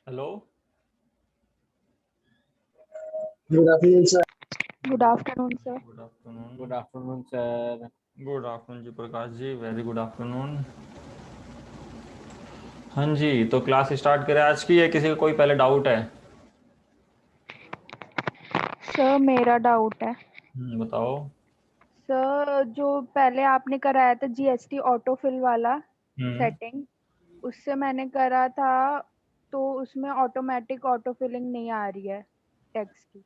Hello. Good afternoon sir. Good afternoon sir. Good afternoon. Good afternoon sir. Good afternoon ji Prakash ji, very good afternoon. हाँ जी, तो class start करें आज की, या किसी का कोई पहले डाउट है? सर मेरा डाउट है। बताओ। सर जो पहले आपने कराया था जीएसटी ऑटोफिल वाला हम्म सेटिंग, उससे मैंने करा था तो उसमें ऑटोमेटिक ऑटोफिलिंग नहीं आ रही है टेक्स्ट की।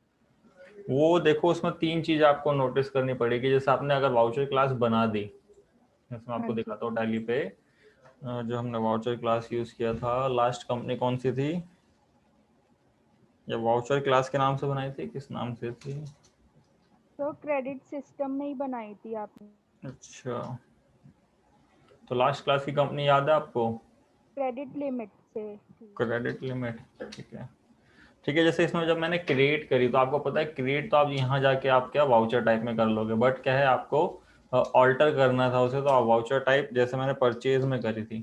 वो देखो, उसमें तीन चीज़ आपको नोटिस करनी पड़ेगी। जैसे आपने अगर वाउचर क्लास बना दी, जैसे मैं हाँ आपको जी। दिखाता हूँ टैली पे। जो हमने वाउचर क्लास यूज़ किया था, लास्ट कंपनी कौन सी थी? या वाउचर क्लास के नाम से बनाई थी, किस नाम से थी? तो क्रेडिट सिस्टम में ही बनाई थी आपने। अच्छा, तो लास्ट क्लास की कंपनी याद है आपको? क्रेडिट लिमिट से थी। क्रेडिट लिमिट, ठीक है। ठीक है, जैसे इसमें जब मैंने क्रिएट करी तो आपको पता है, क्रिएट तो आप यहाँ जाके आप क्या वाउचर टाइप में कर लोगे, बट क्या है आपको ऑल्टर करना था उसे। तो आप वाउचर टाइप जैसे मैंने परचेज में करी थी,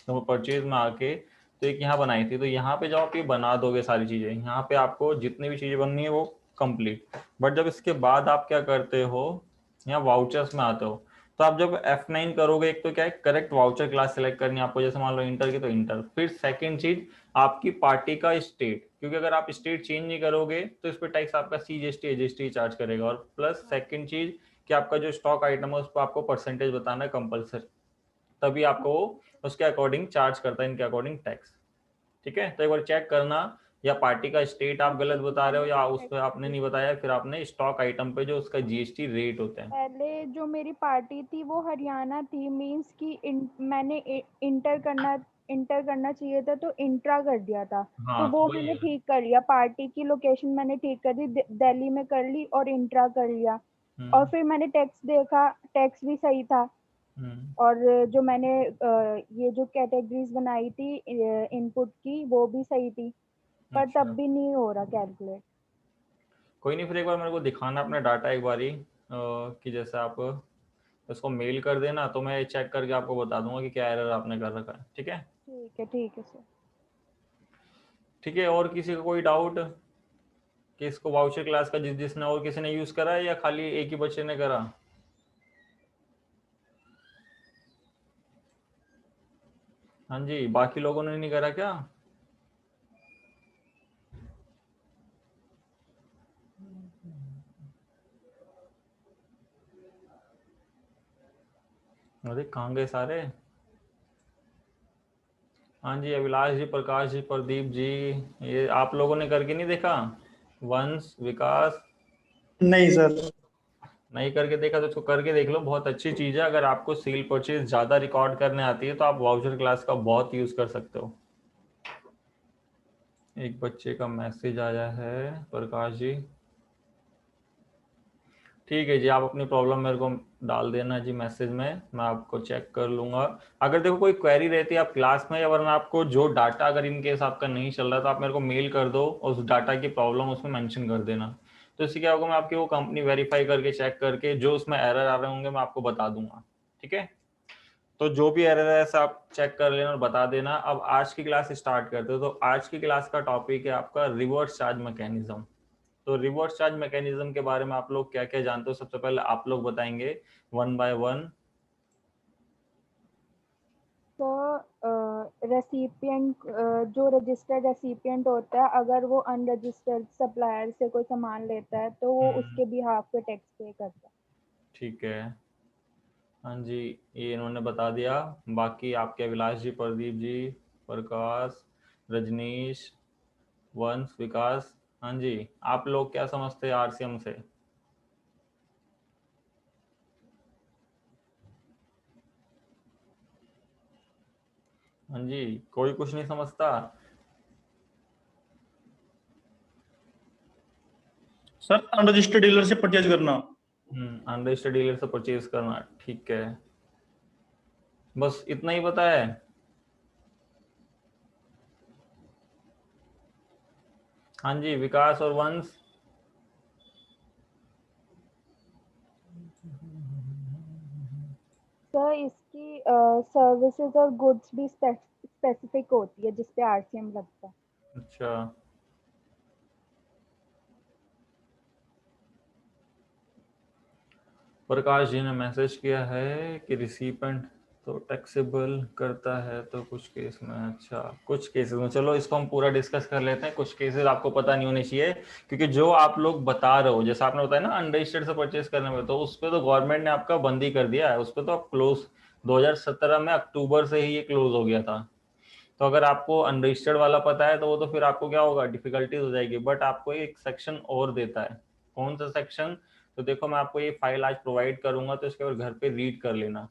तो परचेज में आके तो एक यहाँ बनाई थी। तो यहाँ पे जब आप ये बना दोगे सारी चीज़ें, यहाँ पे आपको जितनी भी चीज़ें बननी है वो कंप्लीट। बट जब इसके बाद आप क्या करते हो, यहाँ वाउचर्स में आते हो, तो आप जब F9 करोगे, एक तो क्या है करेक्ट वाउचर क्लास सेलेक्ट करनी है आपको। जैसे मान लो इंटर की, तो इंटर। फिर सेकंड चीज आपकी पार्टी का स्टेट, क्योंकि अगर आप स्टेट चेंज नहीं करोगे तो इस पर टैक्स आपका CGST एजीएसटी चार्ज करेगा। और प्लस सेकंड चीज कि आपका जो स्टॉक आइटम है उस पर आपको परसेंटेज बताना है कंपलसरी, तभी आपको उसके अकॉर्डिंग चार्ज करता है, इनके अकॉर्डिंग टैक्स। ठीक है, तो एक बार चेक करना, या पार्टी का स्टेट आप गलत बता रहे हो, या उस पर आपने नहीं बताया, फिर आपने स्टॉक आइटम पे जो उसका GST रेट होता है। पहले जो मेरी पार्टी थी वो हरियाणा थी, मींस कि मैंने इंटर करना चाहिए था तो इंट्रा कर दिया था। तो हाँ, वो तो वही मैंने है। ठीक कर लिया, पार्टी की लोकेशन मैंने ठीक कर दी, दिल्ली में कर ली और इंट्रा कर लिया। और हम्म फिर मैंने टैक्स देखा, टैक्स भी सही था। हम्म और जो मैंने ये जो कैटेगरीज बनाई थी इनपुट की, वो भी सही थी। पर तब अच्छा, भी नहीं हो रहा कैलकुलेट। कोई नहीं, फिर एक बार मेरे को दिखाना अपना डाटा एक बारी, कि जैसे आप उसको मेल कर देना, तो मैं चेक करके आपको बता दूंगा कि क्या एरर आपने कर रखा है। ठीक है। ठीक है सर। ठीक है, और किसी का कोई डाउट कि इसको वाउचर क्लास का जिसने और किसी ने यूज करा है, या खाली एक ही बच्चे ने करा? हाँ जी, बाकी लोगों ने नहीं करा क्या? अरे कहाँ गए सारे? हाँ जी, अभिलाष जी, प्रकाश जी, प्रदीप जी, ये आप लोगों ने करके नहीं देखा? वंश, विकास, नहीं सर। नहीं करके देखा तो इसको करके देख लो, बहुत अच्छी चीज़ है। अगर आपको सेल परचेज ज़्यादा रिकॉर्ड करने आती है तो आप वाउचर क्लास का बहुत यूज़ कर सकते हो। एक बच्चे का मैसेज आया है, प्रकाश जी। ठीक है जी, आप अपनी प्रॉब्लम मेरे को डाल देना जी मैसेज में, मैं आपको चेक कर लूंगा। अगर देखो कोई क्वेरी रहती है आप क्लास में, या वरना आपको जो डाटा अगर इन केस आपका नहीं चल रहा तो आप मेरे को मेल कर दो, और उस डाटा की प्रॉब्लम उसमें मेंशन कर देना। तो इससे क्या होगा, मैं आपकी वो कंपनी वेरीफाई करके चेक करके जो उसमें एरर आ रहे होंगे मैं आपको बता दूंगा। ठीक है, तो जो भी एरर है ऐसा आप चेक कर लेना और बता देना। अब आज की क्लास स्टार्ट करते हो। तो आज की क्लास का टॉपिक है आपका रिवर्स चार्ज मैकेनिज्म। तो रिवर्स चार्ज मैकेनिज्म के बारे में आप लोग क्या क्या जानते हो, सबसे पहले आप लोग बताएंगे वन बाय वन। तो रेसिपिएंट, जो रजिस्टर्ड रेसिपिएंट होता है, अगर वो अनरजिस्टर्ड सप्लायर से कोई सामान लेता है तो वो उसके बिहाफ पे टैक्स पे करता है। ठीक है, हाँ जी, ये इन्होंने बता दिया। बाकी आपके अभिलाष जी, प्रदीप जी, प्रकाश, रजनीश, वंश, विकास, हाँ जी, आप लोग क्या समझते हैं RCM से? हाँ जी, कोई कुछ नहीं समझता? सर अनरजिस्टर्ड डीलर से परचेज करना। अनरजिस्टर्ड डीलर से परचेज करना, ठीक है। बस इतना ही पता है? हाँ जी, विकास और वंश। सर इसकी सर्विसेज और गुड्स भी स्पेसिफिक होती है जिस पे आरसीएम लगता है। अच्छा, प्रकाश जी ने मैसेज किया है कि रिसिपेंट तो टैक्सेबल करता है तो कुछ केस में, अच्छा कुछ केसेस में, चलो इसको हम पूरा डिस्कस कर लेते हैं। कुछ केसेस आपको पता नहीं होने चाहिए, क्योंकि जो आप लोग बता रहे हो, जैसे आपने बताया ना अनरजिस्टर्ड से परचेज करने में, तो उस पर तो गवर्नमेंट ने आपका बंदी कर दिया है, उस पर तो आप क्लोज 2017 में अक्टूबर से ही ये क्लोज हो गया था। तो अगर आपको अनरजिस्टर्ड वाला पता है तो वो तो फिर आपको क्या होगा, डिफिकल्टीज हो जाएगी। बट आपको एक सेक्शन और देता है, कौन सा सेक्शन, तो देखो मैं आपको ये फाइल आज प्रोवाइड करूंगा, तो इसके और घर पे रीड कर लेना,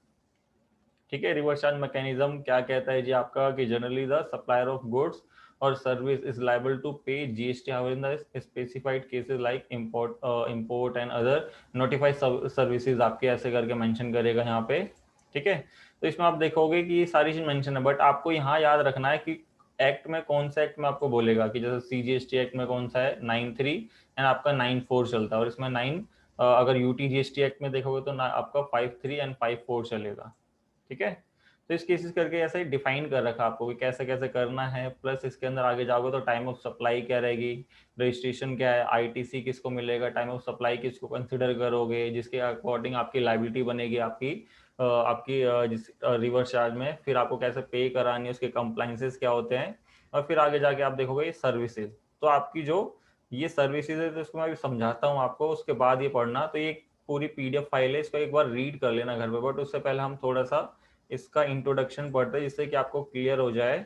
ठीक है। रिवर्स चार्ज मैकेनिज्म क्या कहता है जी आपका, कि generally the supplier of goods और सर्विस इज लाइबल टू पे GST in the specified cases like import and other notified services, आपके ऐसे करके मेंशन करेगा यहाँ पे, ठीक है। तो इसमें आप देखोगे कि ये सारी चीज मेंशन है, बट आपको यहाँ याद रखना है कि एक्ट में कौन सा एक्ट में आपको बोलेगा, कि जैसे सीजीएसटी एक्ट में कौन सा है 93 एंड आपका 94 चलता है, और इसमें 9 अगर यूटी जीएसटी एक्ट में देखोगे तो आपका 53 एंड 54 चलेगा, ठीक है। तो इस केसेस करके ऐसे ही डिफाइन कर रखा आपको कि कैसे कैसे करना है। प्लस इसके अंदर आगे जाओगे तो टाइम ऑफ सप्लाई क्या रहेगी, रजिस्ट्रेशन क्या है, आईटीसी किसको मिलेगा, टाइम ऑफ सप्लाई किसको कंसिडर करोगे, जिसके अकॉर्डिंग आपकी लाइबिलिटी बनेगी, आपकी जिस रिवर्स चार्ज में, फिर आपको कैसे पे करानी है, उसके कंप्लाइंसेस क्या होते हैं, और फिर आगे जाके आप देखोगे सर्विसेज। तो आपकी जो ये सर्विसेज है, तो इसको मैं अभी समझाता हूँ आपको, उसके बाद ये पढ़ना। तो ये पूरी पीडीएफ फाइल है, इसको एक बार रीड कर लेना घर पे, बट उससे पहले हम थोड़ा सा इसका इंट्रोडक्शन पढ़ते हैं, जिससे कि आपको क्लियर हो जाए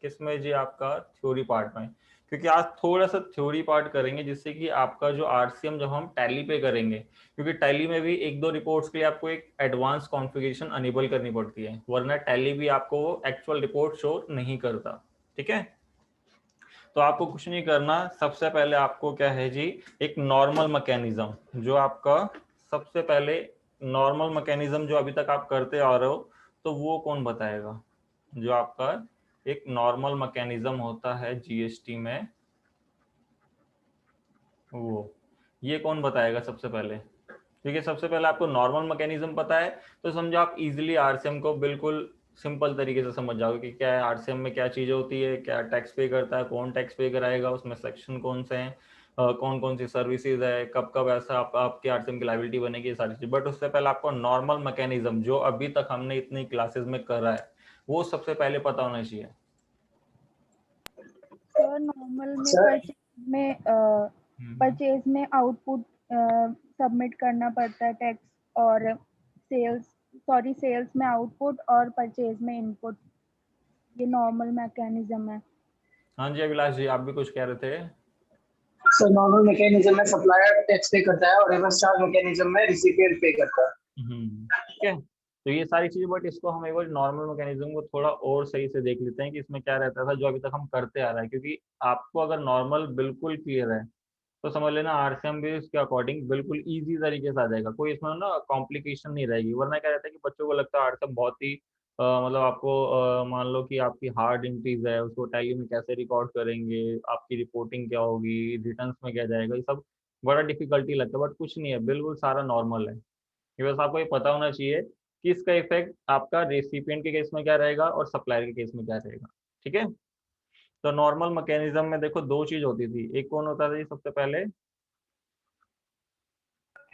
किसमें जी, आपका थ्योरी पार्ट में। क्योंकि आज थोड़ा सा थ्योरी पार्ट करेंगे, जिससे कि आपका जो आरसीएम जब हम टैली पे करेंगे, क्योंकि टैली में भी एक दो रिपोर्ट्स के लिए आपको एक एडवांस कॉन्फ़िगरेशन अनेबल करनी पड़ती है, वरना टैली भी आपको एक्चुअल रिपोर्ट शो नहीं करता, ठीक है। तो आपको कुछ नहीं करना, सबसे पहले आपको क्या है जी, एक नॉर्मल मैकेनिज्म, जो आपका सबसे पहले नॉर्मल मैकेनिज्म जो अभी तक आप करते आ रहे हो, तो वो कौन बताएगा, जो आपका एक नॉर्मल मैकेनिज्म होता है जीएसटी में, वो ये कौन बताएगा सबसे पहले। क्योंकि सबसे पहले आपको नॉर्मल मैकेनिज्म पता है, तो समझो आप इजीली आरसीएम को बिल्कुल सिंपल तरीके से समझ जाओगे कि क्या है आरसीएम में, क्या चीजें होती है, क्या टैक्स पे करता है, कौन टैक्स पे कराएगा, उसमें सेक्शन कौन से हैं, कौन कौन सी सर्विसेज है, कब कब ऐसा आपकी आरसीएम की लायबिलिटी बनेगी, ये सारी चीज। बट उससे पहले आपको नॉर्मल मैकेनिज्म जो अभी तक हमने इतनी क्लासेस में करा है, वो सबसे पहले पता होना चाहिए। सर नॉर्मल में सर परचेज में आउटपुट सबमिट करना पड़ता है टैक्स, और सेल्स में आउटपुट और परचेज में इनपुट, ये नॉर्मल मैकेनिज्म है। हाँ जी अभिलाष जी, आप भी कुछ कह रहे थे। सर नॉर्मल मैकेनिज्म में सप्लायर टैक्स पे करता है और रिवर्स चार्ज मैकेनिज्म में रिसिपिएंट पे करता है। ठीक है। तो ये सारी चीजें, बट इसको हम एक बार नॉर्मल मैकेनिज्म को थोड़ा और सही से देख लेते हैं कि इसमें क्या रहता था जो अभी तक हम करते आ रहा है। क्योंकि आपको अगर नॉर्मल बिल्कुल क्लियर है, तो समझ लेना आरसीएम भी इसके अकॉर्डिंग बिल्कुल इजी तरीके से आ जाएगा, कोई इसमें ना कॉम्प्लिकेशन नहीं रहेगी। वरना क्या रहता है कि बच्चों को लगता है आरसीएम बहुत ही मतलब आपको मान लो कि आपकी हार्ड एंट्रीज है, उसको टैली में कैसे रिकॉर्ड करेंगे, आपकी रिपोर्टिंग क्या होगी, रिटर्न्स में क्या जाएगा, ये सब बड़ा डिफिकल्टी लगता है। बट कुछ नहीं है, बिल्कुल सारा नॉर्मल है। ये बस आपको ये पता होना चाहिए कि इसका इफेक्ट आपका रेसिपिएंट के केस में क्या रहेगा और सप्लायर के केस में क्या रहेगा, ठीक है। तो नॉर्मल मैकेनिज्म में देखो दो चीज होती थी, एक कौन होता था जी सबसे पहले,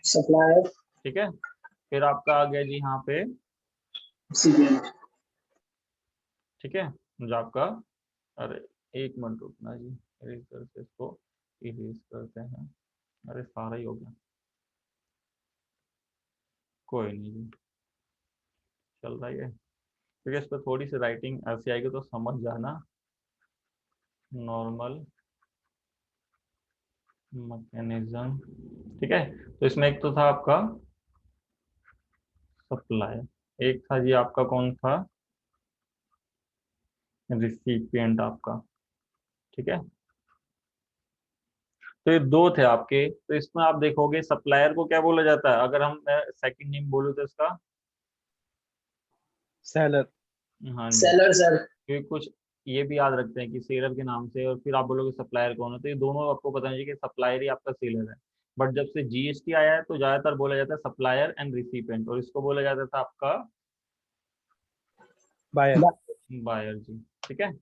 सप्लायर ठीक है। फिर आपका आ गया जी यहाँ पे, रिसिपिएंट। ठीक है, जो आपका, अरे एक मिनट रुकना जी, इरेज करके इसको इरेज करते हैं। अरे सारा ही हो गया, कोई नहीं जी, चल रहा है। क्योंकि इस पर थोड़ी सी राइटिंग ऐसी आएगी तो समझ जाना। नॉर्मल मैकेनिज्म, ठीक है। तो इसमें एक तो था आपका सप्लायर, एक था जी आपका कौन था, रिसिपिएंट आपका, ठीक है। तो ये दो थे आपके। तो इसमें आप देखोगे सप्लायर को क्या बोला जाता है, अगर हम सेकंड नेम बोलूँ तो इसका, सेलर। हाँ जी, सेलर सर। क्योंकि कुछ ये भी याद रखते हैं कि सेलर के नाम से, और फिर आप बोलोगे सप्लायर कौन है, तो ये दोनों आपको पता नहीं कि सप्लायर ही आपका सेलर है। बट जब से जीएसटी आया है तो ज्यादातर बोला जाता है सप्लायर एंड रिसिपिएंट, और इसको बोला जाता था आपका बायर। बायर जी, ठीक है।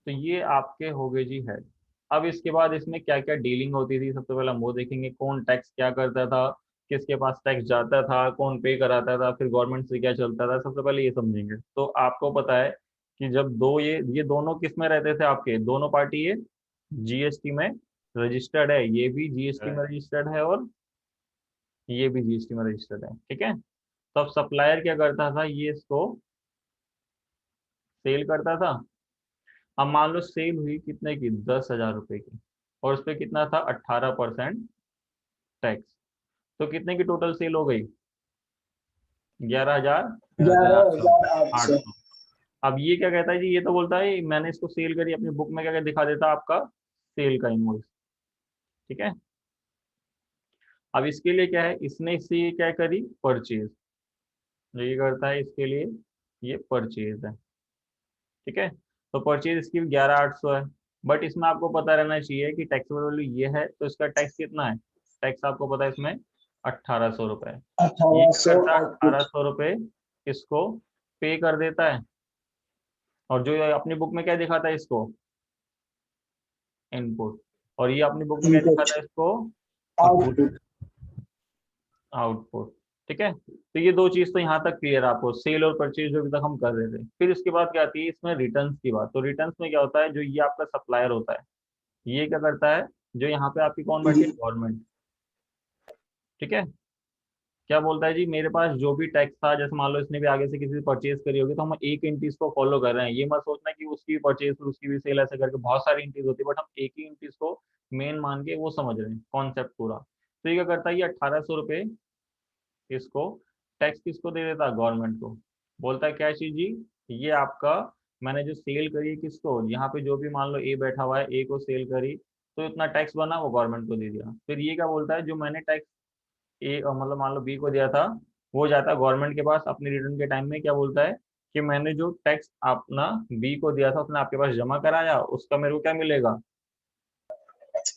तो ये आपके हो गए जी हेड। अब इसके बाद इसमें क्या क्या डीलिंग होती थी, सबसे पहले हम वो देखेंगे, कौन टैक्स क्या करता था, किसके पास टैक्स जाता था, कौन पे कराता था, फिर गवर्नमेंट से क्या चलता था, सबसे पहले ये समझेंगे। तो आपको पता है कि जब दो ये दोनों किस में रहते थे, आपके दोनों पार्टी ये जीएसटी में रजिस्टर्ड है, ये भी जीएसटी में रजिस्टर्ड है और ये भी जीएसटी में रजिस्टर्ड है, ठीक है। तो अब सप्लायर क्या करता था, ये इसको सेल करता था। अब मान लो सेल हुई कितने की, 10,000 रुपए की, और उस पर कितना था, 18% टैक्स। तो कितने की टोटल सेल हो गई, 11,800। 11,800। अब ये क्या कहता है जी, ये तो बोलता है मैंने इसको सेल करी, अपनी बुक में क्या क्या दिखा देता आपका सेल का इनवॉइस, ठीक है। अब इसके लिए क्या है, इसने इससे ये क्या करी, परचेज, जो ये करता है इसके लिए ये परचेज है, ठीक है। तो परचेज इसकी 11,800 है, बट इसमें आपको पता रहना चाहिए कि टैक्सेबल वैल्यू ये है, तो इसका टैक्स कितना है, टैक्स आपको पता है इसमें 1,800 रुपये। ये क्या 1800 करता है, आउटपुट। 1,800 रुपये इसको पे कर देता है, और जो ये अपनी बुक में क्या दिखाता है इसको, इनपुट, और ये अपनी बुक में क्या इनपुट, दिखाता है इसको, आउटपुट। आउटपुट, ठीक है। तो ये दो चीज तो यहाँ तक क्लियर है आपको, सेल और परचेज जो अभी तक हम कर रहे थे। फिर इसके बाद क्या आती है इसमें, रिटर्न्स की बात। तो रिटर्न्स में क्या होता है, जो ये आपका सप्लायर होता है, ये क्या करता है, जो यहाँ पे आपकी कौन बैठी है, गवर्नमेंट, ठीक है। क्या बोलता है जी, मेरे पास जो भी टैक्स था, जैसे मान लो इसने भी आगे से किसी से परचेज करी होगी, तो हम एक एंटिटीज को फॉलो कर रहे हैं, ये मत सोचना कि उसकी परचेज और उसकी भी सेल, ऐसे करके बहुत सारी एंटिटीज होती है, बट हम एक ही एंटिटीज को मेन मान के वो समझ रहे हैं कॉन्सेप्ट पूरा। तो ये क्या करता है, ये 1,800 रुपये इसको टैक्स किसको दे देता, गवर्नमेंट को। बोलता है क्या चीज जी, ये आपका मैंने जो सेल करी है किसको, यहाँ पे जो भी मान लो ए बैठा हुआ है, ए को सेल करी, तो इतना टैक्स बना वो गवर्नमेंट को दे दिया। फिर ये क्या बोलता है, जो मैंने टैक्स ए मतलब मान लो बी को दिया था, वो जाता है गवर्नमेंट के पास अपनी रिटर्न के टाइम में, क्या बोलता है कि मैंने जो टैक्स अपना बी को दिया था उसने आपके पास जमा कराया, उसका मेरे को क्या मिलेगा,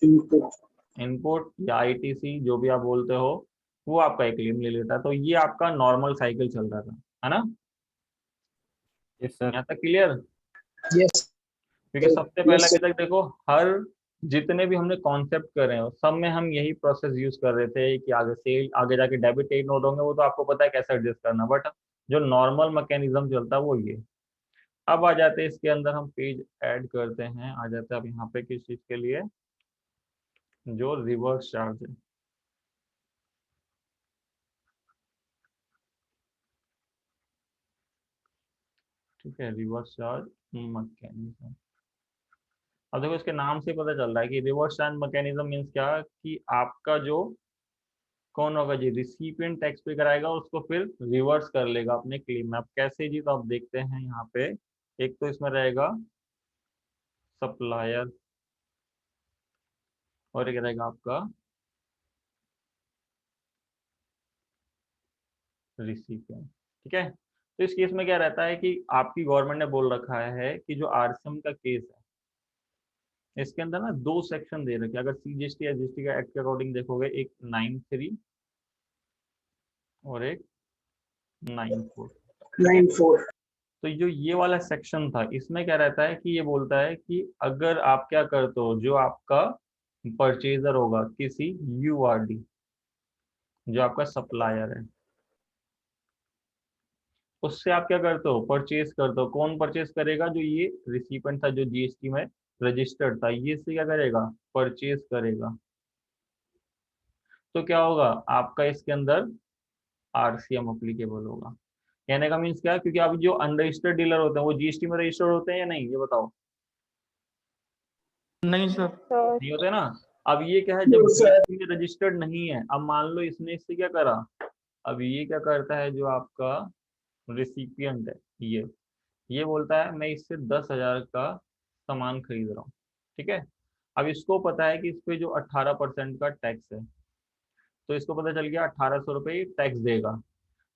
इनपुट। इनपुट या आईटीसी जो भी आप बोलते हो, वो आपका एक क्लेम ले लेता है। तो ये आपका नॉर्मल साइकिल चल रहा था, है ना। Yes sir. यहाँ तक क्लियर, यस क्योंकि सबसे पहले यस अभी तक देखो, हर जितने भी हमने कॉन्सेप्ट कर रहे हो सब में हम यही प्रोसेस यूज कर रहे थे कि आगे सेल, आगे जाके डेबिट क्रेडिट नोट होंगे, वो तो आपको पता है कैसे एडजस्ट करना, बट जो नॉर्मल मैकेनिज्म चलता है वो ये। अब आ जाते हैं इसके अंदर, हम पेज ऐड करते हैं, आ जाते हैं अब यहाँ पे किस चीज के लिए, जो रिवर्स चार्ज है, ठीक है, रिवर्स चार्ज मैकेनिज्म। अब देखो इसके नाम से पता चल रहा है कि रिवर्स चार्ज मैकेनिज्म मीन्स क्या, कि आपका जो कौन होगा जी, रिसिपिएंट टैक्स पे कराएगा, उसको फिर रिवर्स कर लेगा अपने क्लेम में। अब कैसे जी, तो आप देखते हैं यहाँ पे, एक तो इसमें रहेगा सप्लायर, और एक रहेगा आपका रिसिपिएंट, ठीक है। तो इस केस में क्या रहता है कि आपकी गवर्नमेंट ने बोल रखा है कि जो आरसीएम का केस है, इसके अंदर ना दो सेक्शन दे रखे हैं। अगर सीजीएसटी या जीएसटी का एक्ट के अकॉर्डिंग देखोगे, एक 9(3) और एक 9(4), ठीक है। 94। तो जो ये वाला सेक्शन था, इसमें क्या रहता है कि ये बोलता है कि अगर आप क्या करते हो, जो आपका परचेजर होगा किसी यूआरडी, जो आपका सप्लायर है, उससे आप क्या करते हो, परचेज करते हो। कौन परचेज करेगा, जो ये रिसिपेंट था जो जीएसटी में रजिस्टर्ड था, ये से क्या करेगा, परचेज करेगा। तो क्या होगा आपका इसके अंदर आरसीएम अप्लीकेबल होगा। कहने का मीन्स क्या है, क्योंकि अब जो अनरजिस्टर्ड डीलर होते हैं वो जीएसटी में रजिस्टर्ड होते हैं या नहीं, ये बताओ। नहीं सर। तो नहीं होते ना। अब ये क्या है, जब जीएसटी में रजिस्टर्ड नहीं है, अब मान लो इसने इससे क्या करा, अब ये क्या करता है, जो आपका रिसिपिएंट है, ये बोलता है मैं इससे 10,000 का सामान खरीद रहा हूँ, ठीक है। अब इसको पता है कि इस पे जो 18% का टैक्स है, तो इसको पता चल गया 1,800 रुपये टैक्स देगा।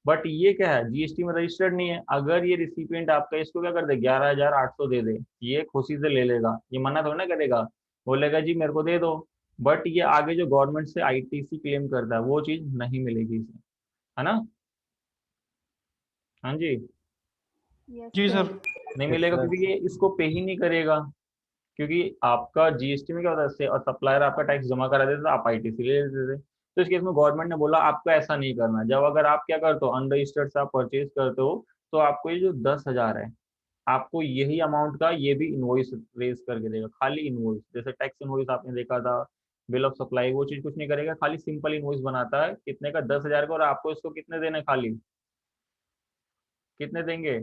बट ये क्या है, जीएसटी में रजिस्टर्ड नहीं है। अगर ये रिसिपिएंट आपका इसको क्या कर दे, 11,800 दे दे, ये खुशी से ले लेगा, ये मना थोड़ा ना करेगा, बोलेगा जी मेरे को दे दो। बट ये आगे जो गवर्नमेंट से आईटीसी क्लेम करता है, वो चीज नहीं मिलेगी इसे, है ना। हाँ जी, यस जी सर। सर। नहीं यस मिलेगा, सर। क्योंकि ये इसको पे ही नहीं करेगा। क्योंकि आपका जीएसटी में क्या होता है, और सप्लायर आपका टैक्स जमा करा देता था, आप आईटीसी ले लेते थे। तो इस केस में गवर्नमेंट ने बोला आपको ऐसा नहीं करना है। जब अगर आप क्या करते हो, अनरजिस्टर्ड से आप परचेज करते हो, तो आपको ये जो 10,000 है, आपको यही अमाउंट का ये भी इनवॉइस रेज करके देगा, खाली इनवॉइस। जैसे टैक्स इनवॉइस आपने देखा था, बिल ऑफ सप्लाई, वो चीज कुछ नहीं करेगा, खाली सिंपल इनवॉइस बनाता है कितने का, 10,000 का, और आपको इसको कितने देने, खाली कितने देंगे,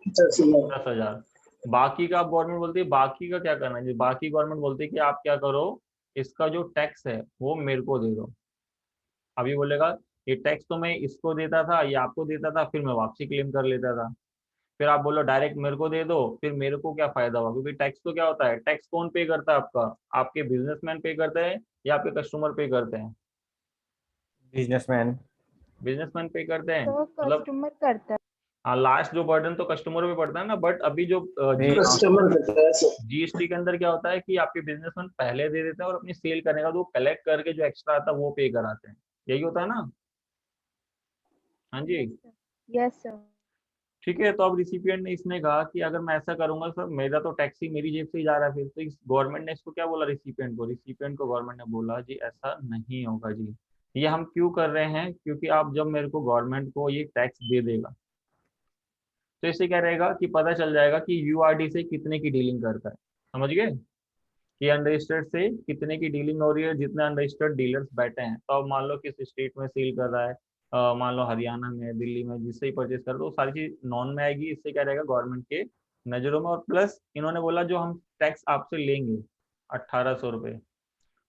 10,000। बाकी का आप गवर्नमेंट बोलती है, बाकी का क्या करना है जी, बाकी गवर्नमेंट बोलती है कि आप क्या करो, इसका जो टैक्स है वो मेरे को दे दो। अभी बोलेगा ये टैक्स तो मैं इसको देता था, ये आपको देता था, फिर मैं वापसी क्लेम कर लेता था। फिर आप बोलो डायरेक्ट मेरे को दे दो, फिर मेरे को क्या फायदा हुआ, क्योंकि टैक्स तो क्या होता है, टैक्स कौन पे करता है आपका, आपके बिजनेसमैन पे करते हैं या आपके कस्टमर पे करते हैं, बिजनेसमैन। बिजनेसमैन पे करते हैं, तो मतलब कस्टमर करता है। हाँ, लास्ट जो बर्डन तो कस्टमर पे पड़ता है ना। बट अभी जो नहीं, कस्टमर करता है सर। जीएसटी के अंदर क्या होता है कि आपके बिजनेसमैन पहले दे देते हैं, और अपनी सेल करने का तो कलेक्ट करके जो एक्स्ट्रा आता है वो पे कराते हैं, यही होता है ना। हाँ जी। Yes sir, yes sir. ठीक है, तो अब रिसिपिएंट ने इसने कहा कि अगर मैं ऐसा करूंगा सर, मेरा तो टैक्स ही मेरी जेब से ही जा रहा है, फिर तो इस गवर्नमेंट ने इसको क्या बोला, रिसिपिएंट को गवर्नमेंट ने बोला जी ऐसा नहीं होगा जी। ये हम क्यों कर रहे हैं, क्योंकि आप जब मेरे को गवर्नमेंट को ये टैक्स दे देगा, तो इससे क्या रहेगा कि पता चल जाएगा कि यूआरडी से कितने की डीलिंग करता है, समझ गए, कि अनरजिस्टर्ड से कितने की डीलिंग हो रही है, जितने अनरजिस्टर्ड डीलर्स बैठे हैं। तो अब मान लो किस स्टेट में सेल कर रहा है, मान लो हरियाणा में, दिल्ली में, जिससे ही परचेज कर दो, सारी चीज नॉन में आएगी। इससे क्या रहेगा, गवर्नमेंट के नजरों में। और प्लस इन्होंने बोला जो हम टैक्स आपसे लेंगे 1,800 रुपये,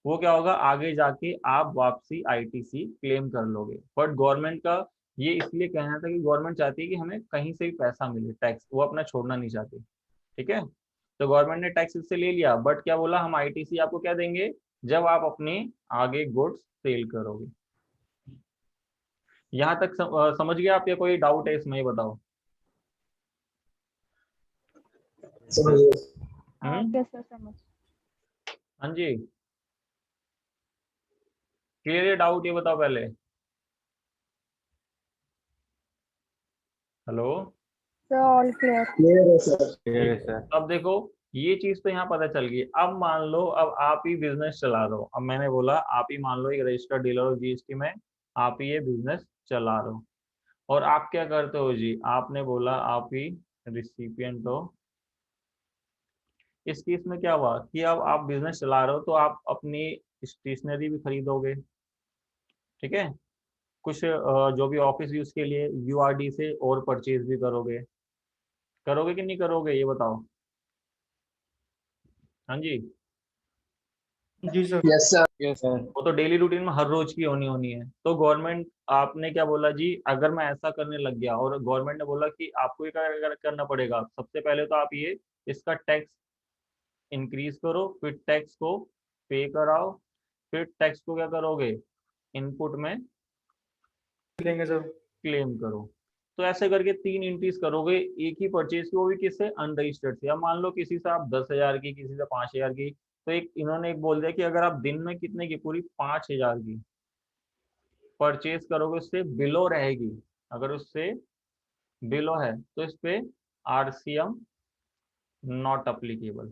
वो क्या होगा, आगे जाके आप वापसी आईटीसी क्लेम कर लोगे। बट गवर्नमेंट का ये इसलिए कहना था कि गवर्नमेंट चाहती है कि हमें कहीं से भी पैसा मिले, टैक्स वो अपना छोड़ना नहीं चाहती। ठीक है, तो गवर्नमेंट ने टैक्स इससे ले लिया, बट क्या बोला, हम आईटीसी आपको क्या देंगे, जब आप अपने आगे गुड्स सेल करोगे। यहाँ तक समझ गए आप, या कोई डाउट है इसमें, ये बताओ। समझिए। ओके सर, समझ। हाँ जी, क्लियर है डाउट, ये बताओ पहले। Hello. Sir all clear. Clear है सर। क्लियर है सर। अब देखो, ये चीज तो यहाँ पता चल गई। अब मान लो अब आप ही बिजनेस चला रहे हो, अब मैंने बोला आप ही मान लो एक रजिस्टर्ड डीलर हो जीएसटी में, आप ही ये बिजनेस चला रहे हो, और आप क्या करते हो जी, आपने बोला आप ही रिसिपिएंट हो। इस केस में क्या हुआ कि अब आप बिजनेस चला रहे हो, तो आप अपनी स्टेशनरी भी खरीदोगे, ठीक है, कुछ जो भी ऑफिस यूज के लिए यूआरडी से और परचेज भी करोगे, करोगे कि नहीं करोगे, ये बताओ। हाँ जी, जी sir. Yes sir. Yes sir. वो तो डेली रूटीन में हर रोज की होनी है। तो गवर्नमेंट आपने क्या बोला जी, अगर मैं ऐसा करने लग गया, और गवर्नमेंट ने बोला कि आपको ये करना पड़ेगा, सबसे पहले तो आप ये इसका टैक्स इंक्रीज करो, फिर टैक्स को पे कराओ, फिर टैक्स को क्या करोगे, इनपुट में लेंगे सर। क्लेम करो। तो ऐसे करके 3 एंट्रीज करोगे एक ही परचेज की, वो भी किससे, अनरजिस्टर्ड से। अब मान लो किसी से आप 10,000 की, किसी से 5,000 की, तो एक इन्होंने एक बोल दिया कि अगर आप दिन में कितने की, पूरी 5,000 की परचेज करोगे, उससे बिलो रहेगी, अगर उससे बिलो है तो इस पे आरसीएम नॉट अप्लीकेबल।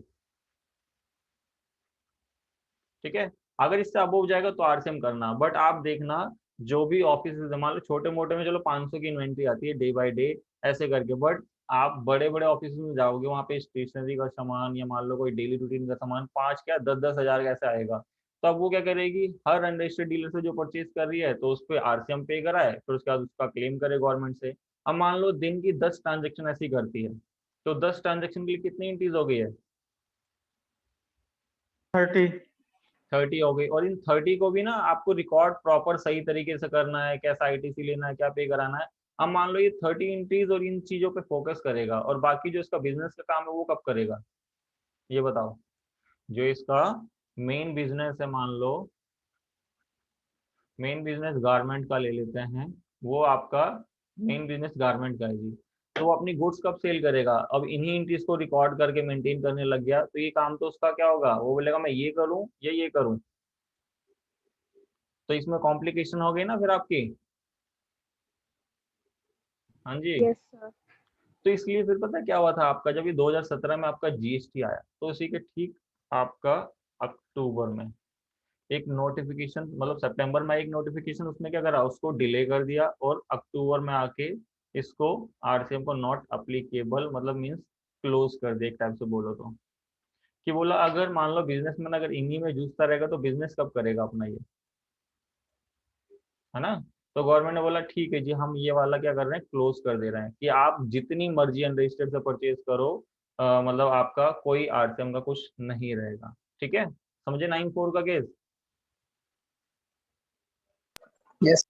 ठीक है, अगर इससे अबव हो जाएगा तो आरसीएम करना। बट आप देखना, जो भी ऑफिस मान लो छोटे मोटे में चलो 500 की इन्वेंट्री आती है डे बाय डे ऐसे करके, बट आप बड़े बड़े ऑफिस में जाओगे, वहाँ पे स्टेशनरी का सामान या मान लो कोई डेली रूटीन का सामान 5 क्या 10-10 हजार कैसे आएगा। तो अब वो क्या करेगी, हर अनरजिस्टर्ड डीलर से जो परचेज कर रही है, तो उस पर आरसीएम पे कराए, फिर उसके बाद उसका क्लेम करे गवर्नमेंट से। अब मान लो दिन की 10 ट्रांजेक्शन ऐसी करती है, तो 10 ट्रांजेक्शन के लिए कितनी एंट्रीज हो गई है, 30। 30 हो गई। और इन 30 को भी ना आपको रिकॉर्ड प्रॉपर सही तरीके से करना है, कैसा आईटीसी लेना है, क्या पे कराना है। अब मान लो ये 30 एंट्रीज और इन चीजों पे फोकस करेगा, और बाकी जो इसका बिजनेस का काम है वो कब करेगा, ये बताओ। जो इसका मेन बिजनेस है, मान लो मेन बिजनेस गारमेंट का ले लेते हैं, वो आपका मेन बिजनेस गारमेंट का है जी, तो वो अपनी गुड्स कब सेल करेगा, अब इन्हीं एंट्रीज को रिकॉर्ड करके मेंटेन करने लग गया, तो ये काम तो उसका क्या होगा, वो बोलेगा मैं ये करूं या ये करूं। तो इसमें कॉम्प्लिकेशन हो गई ना फिर आपकी। हाँ जी, यस सर। तो इसलिए फिर पता है क्या हुआ था आपका, जब ये 2017 में आपका जीएसटी आया तो उसी के ठीक आपका अक्टूबर में एक नोटिफिकेशन, मतलब सितंबर में एक नोटिफिकेशन, उसने क्या करा, उसको डिले कर दिया और अक्टूबर में आके इसको आरसीएम को नॉट अप्लीकेबल मतलब मींस क्लोज कर दिया एक टाइप से बोलो तो, कि बोला अगर मान लो बिजनेसमैन अगर इन्हीं में जूझता रहेगा तो बिजनेस कब करेगा अपना ये, है ना। तो गवर्नमेंट ने बोला ठीक है जी, हम ये वाला क्या कर रहे हैं, क्लोज कर दे रहे हैं कि आप जितनी मर्जी अनरजिस्टर्ड से परचेज करो, मतलब आपका कोई आरसीएम का कुछ नहीं रहेगा। ठीक है, समझे 9(4) का केस यस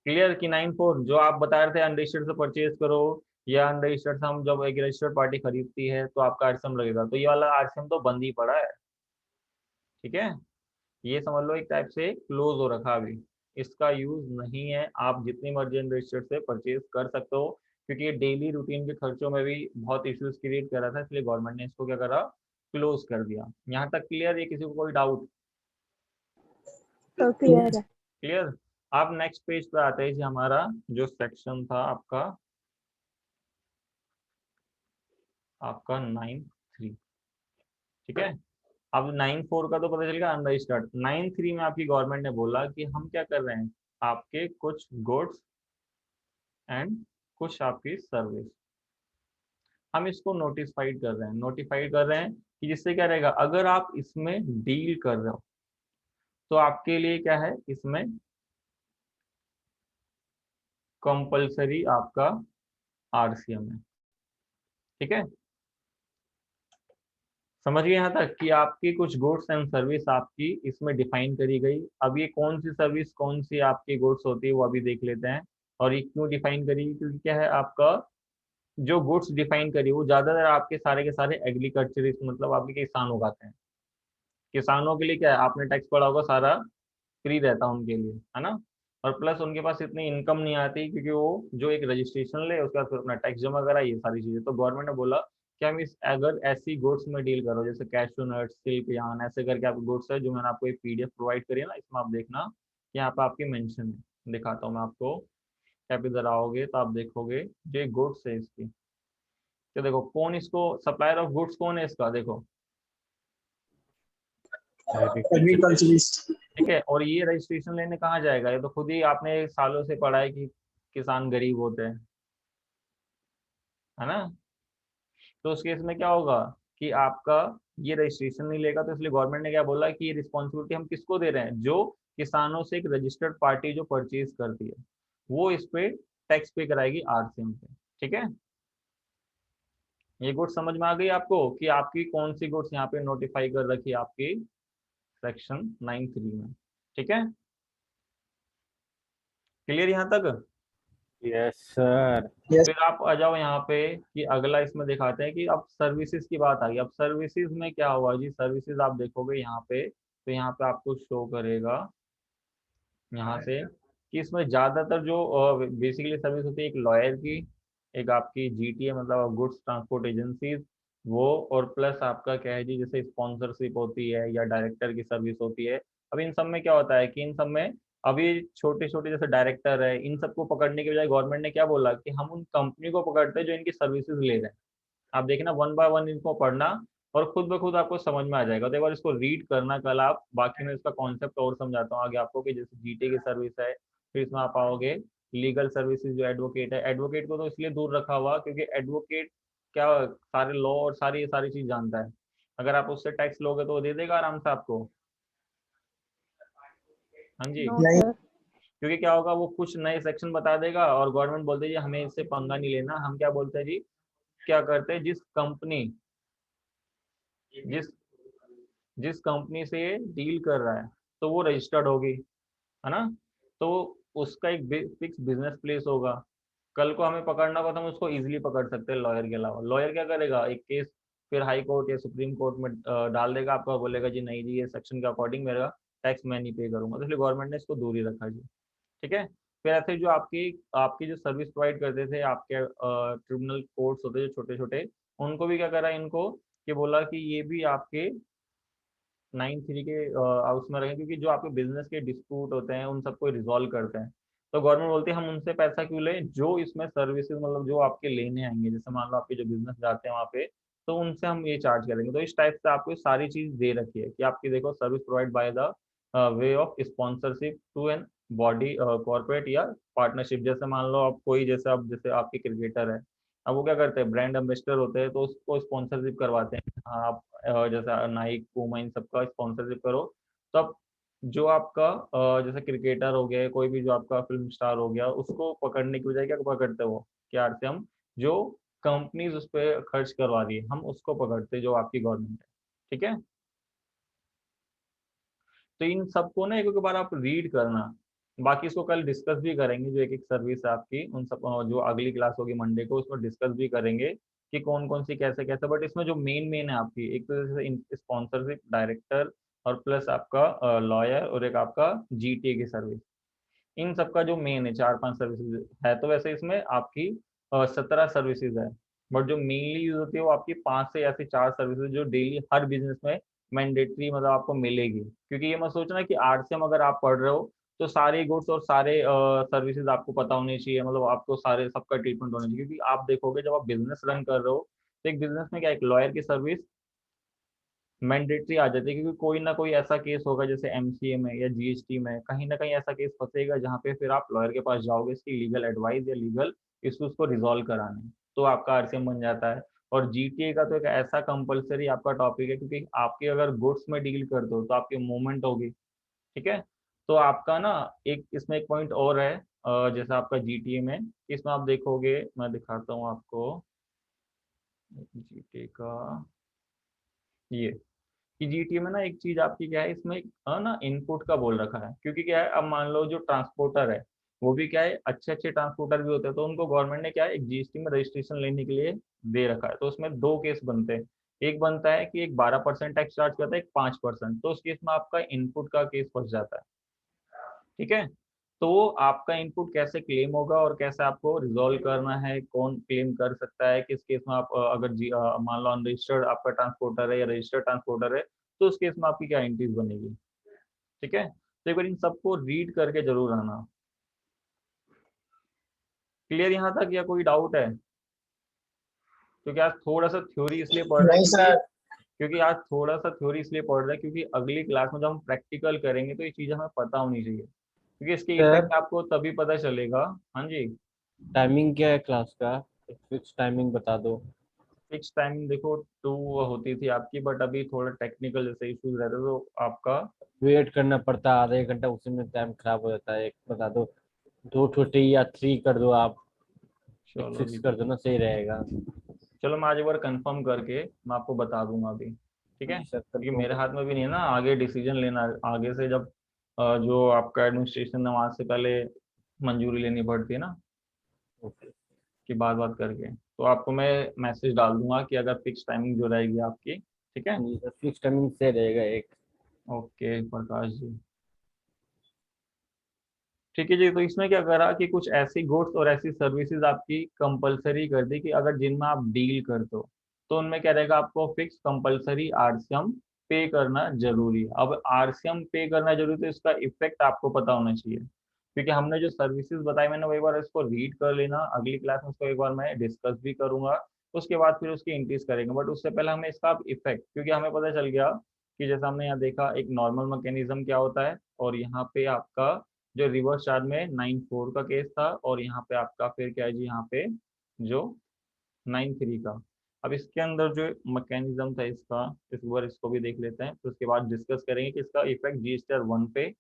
क्लियर, कि 9(4) जो आप बता रहे थे अनरजिस्टर्ड से परचेज करो या अनरजिस्टर्ड से, हम जब एक रजिस्टर्ड पार्टी खरीदती है तो आपका आरसीएम लगेगा, तो ये वाला आरसीएम तो बंद ही पड़ा है। ठीक है, ये समझ लो एक टाइप से क्लोज हो रखा अभी, इसका यूज नहीं है, आप जितनी मर्जी रजिस्टर्ड से परचेज कर सकते हो, क्योंकि ये डेली रूटीन के खर्चों में भी बहुत इश्यूज क्रिएट कर रहा था, इसलिए गवर्नमेंट ने इसको क्या करा, क्लोज कर दिया। यहाँ तक क्लियर है, किसी को कोई डाउट? तो क्लियर है। क्लियर। आप नेक्स्ट पेज पे आते हैं जी, हमारा जो सेक्शन था आपका 9(3). ठीक है, अब 9(4) का तो पता चल गया अनरजिस्टर्ड। 9(3) में आपकी गवर्नमेंट ने बोला कि हम क्या कर रहे हैं, आपके कुछ गुड्स एंड कुछ आपकी सर्विस, हम इसको नोटिफाइड कर रहे हैं, नोटिफाइड कर रहे हैं कि जिससे क्या रहेगा, अगर आप इसमें डील कर रहे हो तो आपके लिए क्या है, इसमें कंपलसरी आपका आरसीएम है। ठीक है, समझ गए यहाँ तक कि आपकी कुछ गुड्स एंड सर्विस आपकी इसमें डिफाइन करी गई। अब ये कौन सी सर्विस कौन सी आपकी गुड्स होती है वो अभी देख लेते हैं। और ये क्यों डिफाइन करी, क्योंकि क्या है, आपका जो गुड्स डिफाइन करी वो ज्यादातर आपके सारे के सारे एग्रीकल्चरिस्ट, मतलब आपके किसान उगाते हैं। किसानों के लिए क्या है, आपने टैक्स पढ़ा होगा, सारा फ्री रहता है उनके लिए, है ना। और प्लस उनके पास इतनी इनकम नहीं आती, क्योंकि वो जो एक रजिस्ट्रेशन ले उसके बाद फिर अपना टैक्स जमा करा, ये सारी चीजें। तो गवर्नमेंट ने बोला कि हम इस अगर ऐसी गुड्स में डील करो, जैसे कैशू नट, सिल्क, यान, ऐसे करके आपके गुड्स है, जो मैंने आपको एक पीडीएफ प्रोवाइड करी है ना, इसमें आप देखना कि यहाँ पे आपकी मेंशन है, दिखाता हूँ मैं आपको। यहाँ पे इधर आओगे तो आप देखोगे जो एक गुड्स है इसकी, तो देखो कौन इसको सप्लायर ऑफ गुड्स कौन है इसका, देखो एग्रीकल्चरिस्ट। ठीक है। और ये रजिस्ट्रेशन लेने कहाँ जाएगा, ये तो खुद ही आपने सालों से पढ़ा है कि किसान गरीब होते हैं, है ना। तो उस केस में क्या होगा कि आपका ये रजिस्ट्रेशन नहीं लेगा, तो इसलिए गवर्नमेंट ने क्या बोला कि ये रिस्पॉन्सिबिलिटी हम किसको दे रहे हैं, जो किसानों से एक रजिस्टर्ड पार्टी जो परचेज करती है वो इस पे टैक्स पे कराएगी आरसीएम पे। ठीक है, ये गुड्स समझ में आ गई आपको कि आपकी कौन सी गुड्स यहाँ पे नोटिफाई कर रखी है आपकी सेक्शन 9(3) में। ठीक है, क्लियर यहाँ तक। Yes sir. यस फिर आप आ जाओ यहाँ पे कि अगला इसमें दिखाते हैं कि अब सर्विसेज की बात आ गई। अब सर्विसेज में क्या हुआ जी, सर्विसेज आप देखोगे यहाँ पे, तो यहाँ पे आपको शो करेगा यहाँ से कि इसमें ज्यादातर जो बेसिकली सर्विस होती है, एक लॉयर की, एक आपकी जीटीए मतलब गुड्स ट्रांसपोर्ट एजेंसीज, वो, और प्लस आपका क्या है जी, जैसे स्पॉन्सरशिप होती है या डायरेक्टर की सर्विस होती है। अब इन सब में क्या होता है कि इन सब में अभी छोटे छोटे जैसे डायरेक्टर है, इन सबको पकड़ने के बजाय गवर्नमेंट ने क्या बोला कि हम उन कंपनी को पकड़ते हैं जो इनकी सर्विसेज ले रहे हैं। आप देखना वन बाय वन इनको पढ़ना और खुद ब खुद आपको समझ में आ जाएगा। तो एक बार इसको रीड करना कल आप, बाकी मैं इसका कॉन्सेप्ट और समझाता हूँ आगे आपको, कि जैसे जीटी की सर्विस है, फिर इसमें आप आओगे लीगल सर्विसेज, जो एडवोकेट है, एडवोकेट को तो इसलिए दूर रखा हुआ क्योंकि एडवोकेट क्या सारे लॉ और सारी सारी चीज जानता है। अगर आप उससे टैक्स लोगे तो वो दे देगा आराम से आपको। हाँ जी, नो नहीं सर। क्योंकि क्या होगा, वो कुछ नए सेक्शन बता देगा और गवर्नमेंट बोल देगी हमें इससे पंगा नहीं लेना। हम क्या बोलते हैं जी, क्या करते हैं, जिस जिस कंपनी से ये डील कर रहा है तो वो रजिस्टर्ड होगी, है ना। तो उसका एक फिक्स बिजनेस प्लेस होगा। कल को हमें पकड़ना होगा तो हम उसको इजीली पकड़ सकते हैं लॉयर के अलावा। लॉयर क्या करेगा, एक केस फिर हाई कोर्ट या सुप्रीम कोर्ट में डाल देगा आपका, बोलेगा जी नहीं जी, ये सेक्शन के अकॉर्डिंग मेरा टैक्स मैं नहीं पे करूंगा, तो इसलिए गवर्नमेंट ने इसको दूर ही रखा जी। ठीक है, फिर ऐसे जो आपकी आपकी जो सर्विस प्रोवाइड करते थे आपके ट्रिब्यूनल कोर्ट्स होते थे छोटे छोटे, उनको भी क्या करा इनको, कि बोला कि ये भी आपके 9(3) के हाउस में रखें, क्योंकि जो आपके बिजनेस के डिस्प्यूट होते हैं उन सबको रिजॉल्व करते हैं। तो गवर्नमेंट बोलती है हम उनसे पैसा क्यों लें जो इसमें सर्विसेज मतलब जो आपके लेने आएंगे, जैसे मान लो आपके जो बिजनेस जाते हैं वहाँ पे, तो उनसे हम ये चार्ज करेंगे। तो इस टाइप से आपको सारी चीज दे रखी है कि आपकी देखो service provide by the way of sponsorship to an body corporate या पार्टनरशिप। जैसे मान लो आप कोई जैसे आप जैसे आपके क्रिकेटर है, अब वो क्या करते हैं, ब्रांड एम्बेसडर होते हैं, तो उसको स्पॉन्सरशिप करवाते हैं। हाँ, आप जैसे नाइक पूमा इन सबका स्पॉन्सरशिप करो, तब जो आपका जैसे क्रिकेटर हो गया, कोई भी जो आपका फिल्म स्टार हो गया, उसको पकड़ने की बजाय क्या पकड़ते हो, क्या से हम जो कंपनीज उस पर खर्च करवा रही है हम उसको पकड़ते जो आपकी गवर्नमेंट है। ठीक है, तो इन सबको ना एक एक बार आप रीड करना, बाकी इसको कल डिस्कस भी करेंगे, जो एक एक सर्विस है आपकी उन सब जो अगली क्लास होगी मंडे को, उसमें डिस्कस भी करेंगे कि कौन कौन सी कैसे कैसे। बट इसमें जो मेन मेन है आपकी, एक तो जैसे स्पॉन्सरशिप, डायरेक्टर, और प्लस आपका लॉयर, और एक आपका जीटीए की सर्विस, इन सबका जो मेन है 4-5 सर्विसेज है। तो वैसे इसमें आपकी 17 सर्विसेज है, बट जो मेनली यूज होती है वो आपकी 5 से ऐसी 4 सर्विसेज जो डेली हर बिजनेस में मैंडेटरी मतलब आपको मिलेगी। क्योंकि ये मत सोचना कि आरसीएम अगर आप पढ़ रहे हो तो सारे गुड्स और सारे सर्विसेज आपको पता होनी चाहिए, मतलब आपको सारे सबका ट्रीटमेंट होना चाहिए। क्योंकि आप देखोगे जब आप बिजनेस रन कर रहे हो तो एक बिजनेस में क्या, एक लॉयर की सर्विस मैंडेटरी आ जाती है, क्योंकि कोई ना कोई ऐसा केस होगा जैसे एमसीए में या जीएसटी में, कहीं ना कहीं ऐसा केस फंसेगा जहाँ पे फिर आप लॉयर के पास जाओगे इसकी लीगल एडवाइस या लीगल इश्यूज को रिजॉल्व कराने, तो आपका आरसीएम बन जाता है। और जीटीए का तो एक ऐसा कंपलसरी आपका टॉपिक है, क्योंकि आपके अगर गुड्स में डील करते हो तो आपकी मूवमेंट होगी। ठीक है, तो आपका ना एक इसमें एक पॉइंट और है, जैसा आपका जीटीए में, इसमें आप देखोगे, मैं दिखाता हूँ आपको जीटीए का, ये कि जीटीए में ना एक चीज आपकी क्या है, इसमें ना इनपुट का बोल रखा है। क्योंकि क्या है, अब मान लो जो ट्रांसपोर्टर है वो भी क्या है, अच्छे अच्छे ट्रांसपोर्टर भी होते हैं, तो उनको गवर्नमेंट ने क्या है एक जीएसटी में रजिस्ट्रेशन लेने के लिए दे रखा है। तो उसमें दो केस बनते हैं, एक बनता है कि एक 12% टैक्स चार्ज करता है, एक 5%। तो उस केस में आपका इनपुट का केस फंस जाता है। ठीक है, तो आपका इनपुट कैसे क्लेम होगा और कैसे आपको रिजॉल्व करना है, कौन क्लेम कर सकता है, किस केस में आप अगर मान लो अनरजिस्टर्ड आपका ट्रांसपोर्टर है या रजिस्टर्ड ट्रांसपोर्टर है, तो उस केस में आपकी क्या एंट्रीज बनेगी। ठीक है, तो एक बार इन सबको रीड करके जरूर आना। क्लियर यहाँ तक या कोई डाउट है? क्योंकि आज थोड़ा सा थ्योरी इसलिए पढ़ रहे हैं नहीं क्योंकि सर। क्योंकि आज थोड़ा सा थ्योरी इसलिए पढ़ रहे हैं क्योंकि अगली क्लास में जब हम प्रैक्टिकल करेंगे तो ये चीज़ हमें पता होनी चाहिए, क्योंकि इसके सर इफेक्ट आपको तभी पता चलेगा। हाँ जी, टाइमिंग क्या है क्लास का? एक फिक्स टाइमिंग बता दो। फिक्स टाइमिंग देखो 2 होती थी आपकी, बट अभी थोड़ा टेक्निकल जैसे इश्यूज रहते तो आपका वेट करना पड़ता है आधा एक घंटा, उसी में टाइम खराब हो जाता है। एक बता दो, 2 छोटी या 3 कर दो आप। एक चलो फिक्स जी कर ठीक दो है, ना, सही रहेगा। चलो मैं आज एक बार कंफर्म करके मैं आपको बता दूंगा अभी। ठीक है, जी सर, क्योंकि कंफर्म मेरे कर हाथ में भी नहीं है ना आगे डिसीजन लेना, आगे से जब जो आपका एडमिनिस्ट्रेशन है वहां से पहले मंजूरी लेनी पड़ती है ना, दो। ओके। कि बात करके। तो आपको मैं मैसेज डाल दूंगा कि अगर फिक्स टाइमिंग जो रहेगी आपकी। ठीक है, जी सर, फिक्स टाइमिंग से रहेगा एक। ओके प्रकाश जी, ठीक है जी। तो इसमें क्या करा कि कुछ ऐसी गुड्स और ऐसी सर्विसेज आपकी कंपलसरी कर दी कि अगर जिनमें आप डील करते हो तो उनमें क्या रहेगा, आपको फिक्स कंपलसरी आरसीएम पे करना जरूरी है। अब आरसीएम पे करना जरूरी, तो इसका इफेक्ट आपको पता होना चाहिए। क्योंकि हमने जो सर्विसेज बताई मैंने वो एक बार इसको रीड कर लेना, अगली क्लास में उसको एक बार मैं डिस्कस भी करूंगा, उसके बाद फिर उसकी इंक्रीज करेंगे। बट उससे पहले हमें इसका इफेक्ट, क्योंकि हमें पता चल गया कि जैसा हमने यहाँ देखा एक नॉर्मल मैकेनिज्म क्या होता है, और यहाँ पे आपका जो रिवर्स चार्ज में 9-4 का केस था, और यहाँ पे आपका फिर क्या है जी, यहाँ पे जो 9-3 का। अब इसके अंदर जो मैकेनिज्म था इसका, इस बार इसको भी देख लेते हैं, फिर उसके बाद डिस्कस करेंगे कि इसका इफेक्ट जी स्टार 1 पे,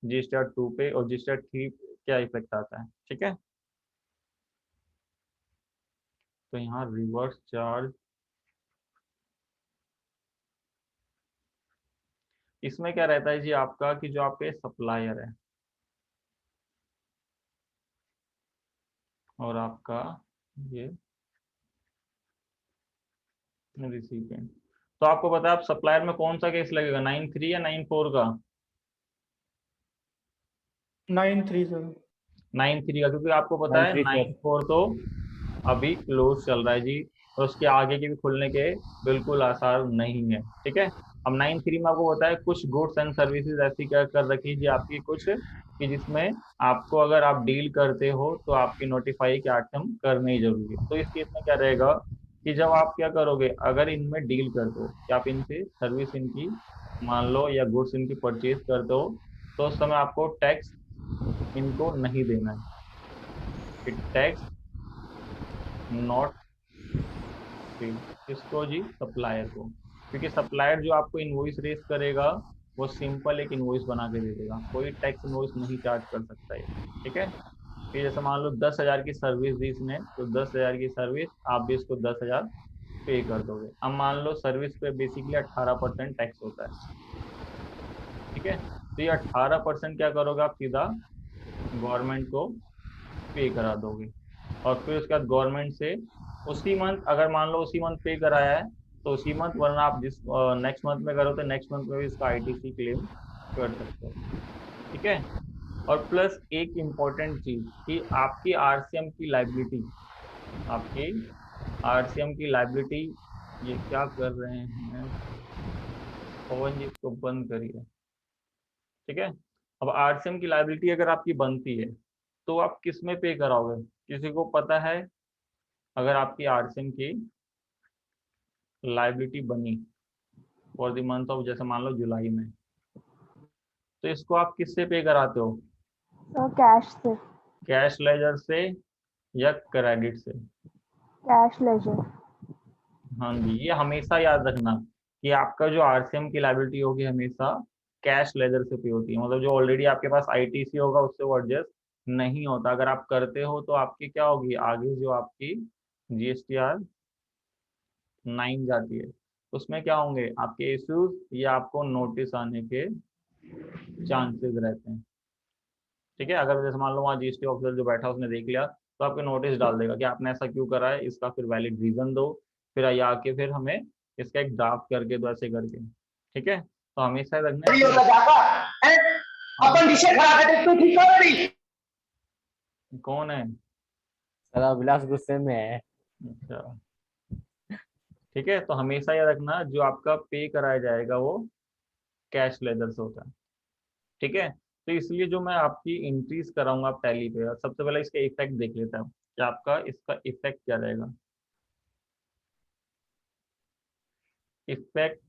जी स्टार 2 पे और जी स्टार 3 क्या इफेक्ट आता है। ठीक है, तो यहाँ रिवर्स चार्ज, इसमें क्या रहता है जी आपका कि जो आपके सप्लायर है और आपका ये रिसिपिएंट, तो आपको पता है आप सप्लायर में कौन सा केस लगेगा, 9-3 या 9-4 का? 9-3 सर। 9-3 का, क्योंकि आपको पता है सर। 9-4 तो अभी क्लोज चल रहा है जी, और उसके आगे के भी खुलने के बिल्कुल आसार नहीं है। ठीक है, अब 9(3) में आपको बताया कुछ गुड्स एंड सर्विसेज ऐसी क्या कर रखी जी आपकी कुछ कि जिसमें आपको अगर आप डील करते हो तो आपकी नोटिफाई के आइटम करने ही जरूरी है। तो इस केस में क्या रहेगा कि जब आप क्या करोगे, अगर इनमें डील करते हो कि आप इनसे सर्विस इनकी मान लो या गुड्स इनकी परचेज करते हो, तो उस समय आपको टैक्स इनको नहीं देना है। टैक्स नॉट पे, किसको जी? सप्लायर को। क्योंकि सप्लायर जो आपको इनवॉइस रेज करेगा वो सिंपल एक इनवॉइस बना के दे देगा, कोई टैक्स इनवॉइस नहीं चार्ज कर सकता है। ठीक है, फिर जैसे मान लो 10,000 की सर्विस दी इसने, तो 10,000 की सर्विस आप भी इसको 10,000 पे कर दोगे। अब मान लो सर्विस पे बेसिकली 18% टैक्स होता है। ठीक है, तो ये 18% क्या करोगे आप, सीधा गवर्नमेंट को पे करा दोगे। और फिर उसके बाद गवर्नमेंट से उसी मंथ, अगर मान लो उसी मंथ पे कराया है तो उसी मंथ, वरना आप जिस नेक्स्ट मंथ में करो तो नेक्स्ट मंथ में भी इसका आईटीसी क्लेम कर सकते हो। ठीक है, और प्लस एक इम्पॉर्टेंट चीज कि आपकी आरसीएम की लाइबिलिटी, आपकी आरसीएम की लाइबिलिटी, ये क्या कर रहे हैं पवन जी, इसको बंद करिए। ठीक है, अब आरसीएम की लाइबिलिटी अगर आपकी बनती है तो आप किस में पे कराओगे? किसी को पता है? अगर आपकी आरसीएम की लाइबिलिटी बनी फॉर द मंथ ऑफ, जैसे मान लो जुलाई में, तो इसको आप किससे पे कराते हो? सर कैश से। कैश लेजर से या क्रेडिट से? Cash ledger. हाँ जी, ये हमेशा याद रखना कि आपका जो आरसीएम की लाइबिलिटी होगी हमेशा कैश लेजर से पे होती है। मतलब जो ऑलरेडी आपके पास आईटीसी होगा उससे वो एडजस्ट नहीं होता। अगर आप करते हो तो आपकी क्या होगी, आगे जो आपकी जीएसटीआर 9 जाती है उसमें क्या होंगे आपके इश्यूज या आपको नोटिस आने के चांसेस रहते हैं। ठीक है, अगर जैसे मान लो वहाँ जीएसटी ऑफिसर जो बैठा उसने देख लिया तो आपको नोटिस डाल देगा कि आपने ऐसा क्यों करा है, इसका फिर वैलिड रीजन दो, फिर आइए आके फिर हमें इसका एक ड्राफ्ट करके दो, ऐसे करके। ठीक है, तो हमेशा रखना है अपन डिशे खड़ा करते तू ठीक कर रही। कौन है? सर अभिलाष गुस्से में है। अच्छा, ठीक है, तो हमेशा याद रखना जो आपका पे कराया जाएगा वो कैश लेजर से होता है। ठीक है, तो इसलिए जो मैं आपकी इंक्रीज कराऊंगा आप टैली पे, और सबसे पहले इसका इफेक्ट देख लेता हूँ कि आपका इसका इफेक्ट क्या रहेगा। इफेक्ट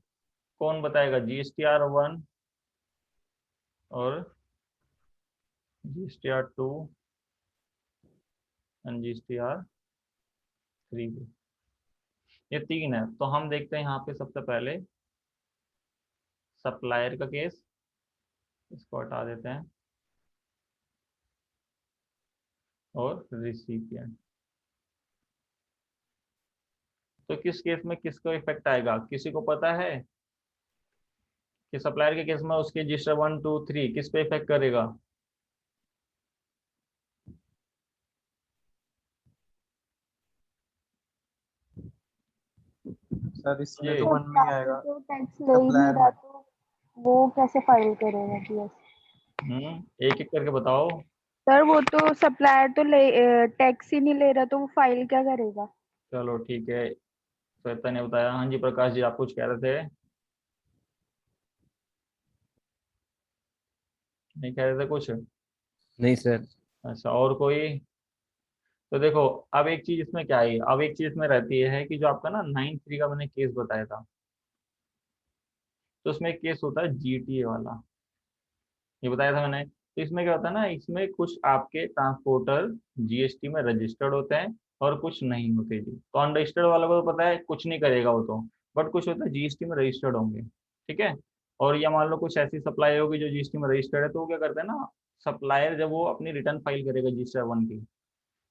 कौन बताएगा? GSTR 1 और GSTR 2 एंड GSTR 3 भी, ये 3 है। तो हम देखते हैं यहाँ पे सबसे पहले सप्लायर का केस, इसको हटा देते हैं, और रिसिपिएंट। तो किस केस में किसको इफेक्ट आएगा, किसी को पता है कि सप्लायर के केस में उसके रजिस्टर 1, 2, 3 किस पे इफेक्ट करेगा? सर इसमें ये तो वन में ही आएगा। तो टैक्स ले ही नहीं सप्लायर रहा में तो वो कैसे फाइल करेगा पीएस? एक एक करके बताओ। सर वो तो सप्लायर तो ले टैक्स ही नहीं ले रहा तो वो फाइल क्या करेगा? चलो ठीक है, श्वेता ने बताया। हाँ जी प्रकाश जी, आप कुछ कह रहे थे? नहीं कह रहे थे कुछ? नहीं सर। अच्छा, और कोई? तो देखो, अब एक चीज इसमें क्या है, अब एक चीज इसमें रहती है कि जो आपका ना 9(3) का मैंने केस बताया था, तो उसमें एक केस होता है जीटीए वाला, ये बताया था मैंने। तो इसमें क्या होता है ना, इसमें कुछ आपके ट्रांसपोर्टर जीएसटी में रजिस्टर्ड होते हैं और कुछ नहीं होते जी। तो अनरजिस्टर्ड वाला को तो पता है कुछ नहीं करेगा वो तो, बट कुछ होता है जीएसटी में रजिस्टर्ड होंगे। ठीक है, और या मान लो कुछ ऐसी सप्लाई होगी जो जीएसटी में रजिस्टर्ड है, तो वो क्या करते हैं ना, सप्लायर जब वो अपनी रिटर्न फाइल करेगा GSTR 1 की,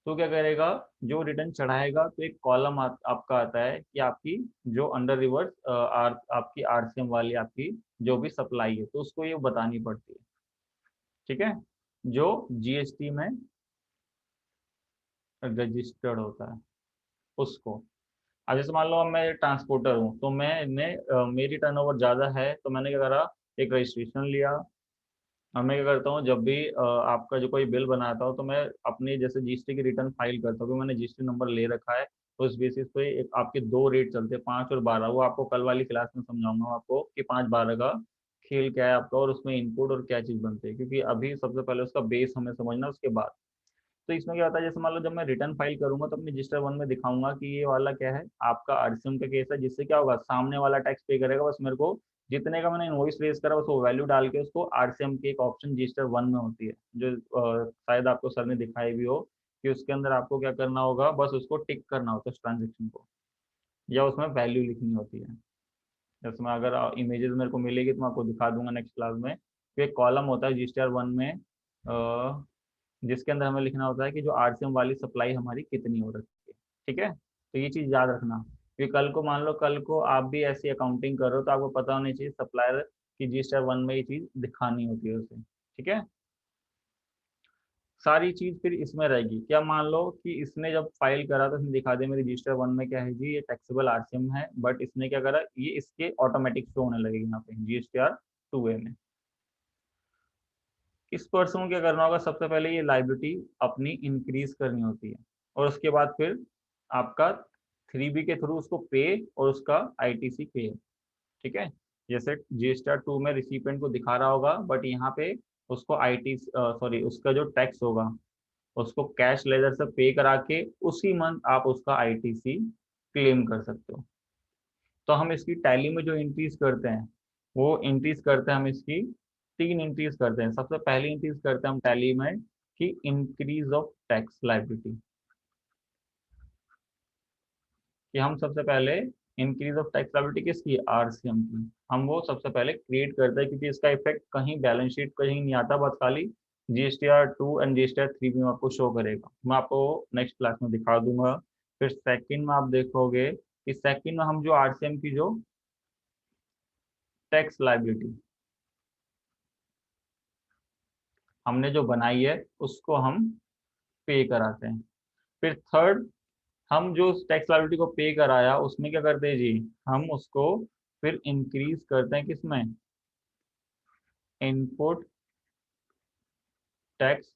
तो क्या करेगा, जो रिटर्न चढ़ाएगा तो एक कॉलम आपका आता है कि आपकी जो अंडर रिवर्स आपकी आरसीएम वाली आपकी जो भी सप्लाई है, तो उसको ये बतानी पड़ती है। ठीक है, जो जीएसटी में रजिस्टर्ड होता है उसको। अब जैसे मान लो अब मैं ट्रांसपोर्टर हूँ, तो मेरी टर्नओवर ज़्यादा है, तो मैंने क्या करा, एक रजिस्ट्रेशन लिया। और मैं क्या करता हूँ, जब भी आपका जो कोई बिल बनाता हूँ तो मैं अपनी जैसे जीएसटी की रिटर्न फाइल करता हूँ, क्योंकि मैंने जीएसटी नंबर ले रखा है, उस बेसिस पे एक आपके 2 रेट चलते हैं, 5 और 12। वो आपको कल वाली क्लास में समझाऊंगा आपको कि 5-12 का खेल क्या है आपका, और उसमें इनपुट और क्या चीज़ बनती है, क्योंकि अभी सबसे पहले उसका बेस हमें समझना, उसके बाद। तो इसमें क्या होता है, जैसे मान लो जब मैं रिटर्न फाइल करूंगा तो अपने रजिस्टर 1 में दिखाऊंगा कि ये वाला क्या है आपका आरसीएम का केस है, जिससे क्या होगा, सामने वाला टैक्स पे करेगा, बस मेरे को जितने का मैंने इनवॉइस रेज करा बस वो वैल्यू डाल के उसको आरसीएम की एक ऑप्शन रजिस्टर 1 में होती है, जो शायद आपको सर ने दिखाई भी हो, कि उसके अंदर आपको क्या करना होगा, बस उसको टिक करना होता है उस ट्रांजेक्शन को, या उसमें वैल्यू लिखनी होती है। जैसे मैं अगर इमेजेस मेरे को मिलेगी तो मैं आपको दिखा दूंगा नेक्स्ट क्लास में। तो एक कॉलम होता है रजिस्टर 1 में, जिसके अंदर हमें लिखना होता है कि जो आरसीएम वाली सप्लाई हमारी कितनी हो रखी है। ठीक है, तो ये चीज़ याद रखना, क्योंकि कल को मान लो कल को आप भी ऐसी अकाउंटिंग करो तो आपको पता होनी चाहिए सप्लायर की रजिस्टर 1 में ये चीज़ दिखानी होती है उसे। ठीक है, सारी चीज़ फिर इसमें रहेगी। क्या मान लो कि इसने जब फाइल करा तो इसने दिखा दिया मेरे रजिस्टर 1 में क्या है जी, ये टैक्सेबल आरसीएम है, बट इसने क्या करा, ये इसके ऑटोमेटिक शो होने लगेगी यहाँ पे जीएसटीआर 2A में। इस पर्सन को क्या करना होगा, सबसे पहले ये लाइबिलिटी अपनी इंक्रीज करनी होती है, और उसके बाद फिर आपका 3B के थ्रू उसको पे और उसका आईटीसी पे। ठीक है, जैसे जीएसटीआर 2 में रिसिपेंट को दिखा रहा होगा, बट यहाँ पे उसको आईटी सॉरी उसका जो टैक्स होगा उसको कैश लेजर से पे करा के उसी मंथ आप उसका आईटीसी क्लेम कर सकते हो। तो हम इसकी टैली में जो इंक्रीज करते हैं वो इंक्रीज करते हैं हम इसकी 3 इंक्रीज करते हैं। सबसे पहले इंक्रीज करते हैं हम टैली में कि इंक्रीज ऑफ टैक्स लायबिलिटी, कि हम सबसे पहले इंक्रीज ऑफ टैक्स लायबिलिटी किसकी, आरसीएम की, हम वो सबसे पहले क्रिएट करते हैं, क्योंकि इसका इफेक्ट कहीं बैलेंस शीट कहीं नहीं आता, बस खाली जीएसटीआर 2 एंड जीएसटीआर 3 में आपको शो करेगा। मैं आपको नेक्स्ट क्लास में दिखा दूंगा। फिर सेकंड में आप देखोगे कि सेकंड में हम जो आरसीएम की जो टैक्स लायबिलिटी हमने जो बनाई है उसको हम पे कराते हैं। फिर थर्ड, हम जो टैक्स लायबिलिटी को पे कराया उसमें क्या करते हैं जी, हम उसको फिर इंक्रीज करते हैं किसमें, इनपुट टैक्स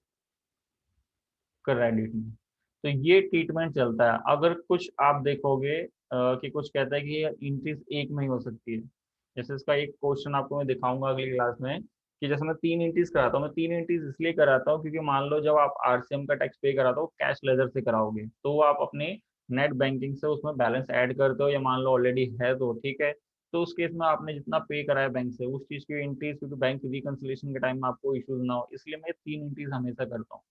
क्रेडिट में। तो ये ट्रीटमेंट चलता है। अगर कुछ आप देखोगे कि कुछ कहता है कि ये इंक्रीज एक में ही हो सकती है, जैसे इसका एक क्वेश्चन आपको मैं दिखाऊंगा अगली क्लास में, कि जैसे मैं 3 इंक्रीज कराता हूँ, मैं 3 इंक्रीज इसलिए कराता हूँ क्योंकि मान लो जब आप आरसीएम का टैक्स पे कराते हो कैश लेजर से कराओगे, तो वो आप अपने नेट बैंकिंग से उसमें बैलेंस ऐड करते हो, या मान लो ऑलरेडी है तो ठीक है, तो उस केस में आपने जितना पे कराया बैंक से उस चीज़ की इंक्रीज, क्योंकि बैंक रिकंसिलिएशन के टाइम में आपको इश्यूज ना हो, इसलिए मैं 3 इंक्रीज हमेशा करता हूँ।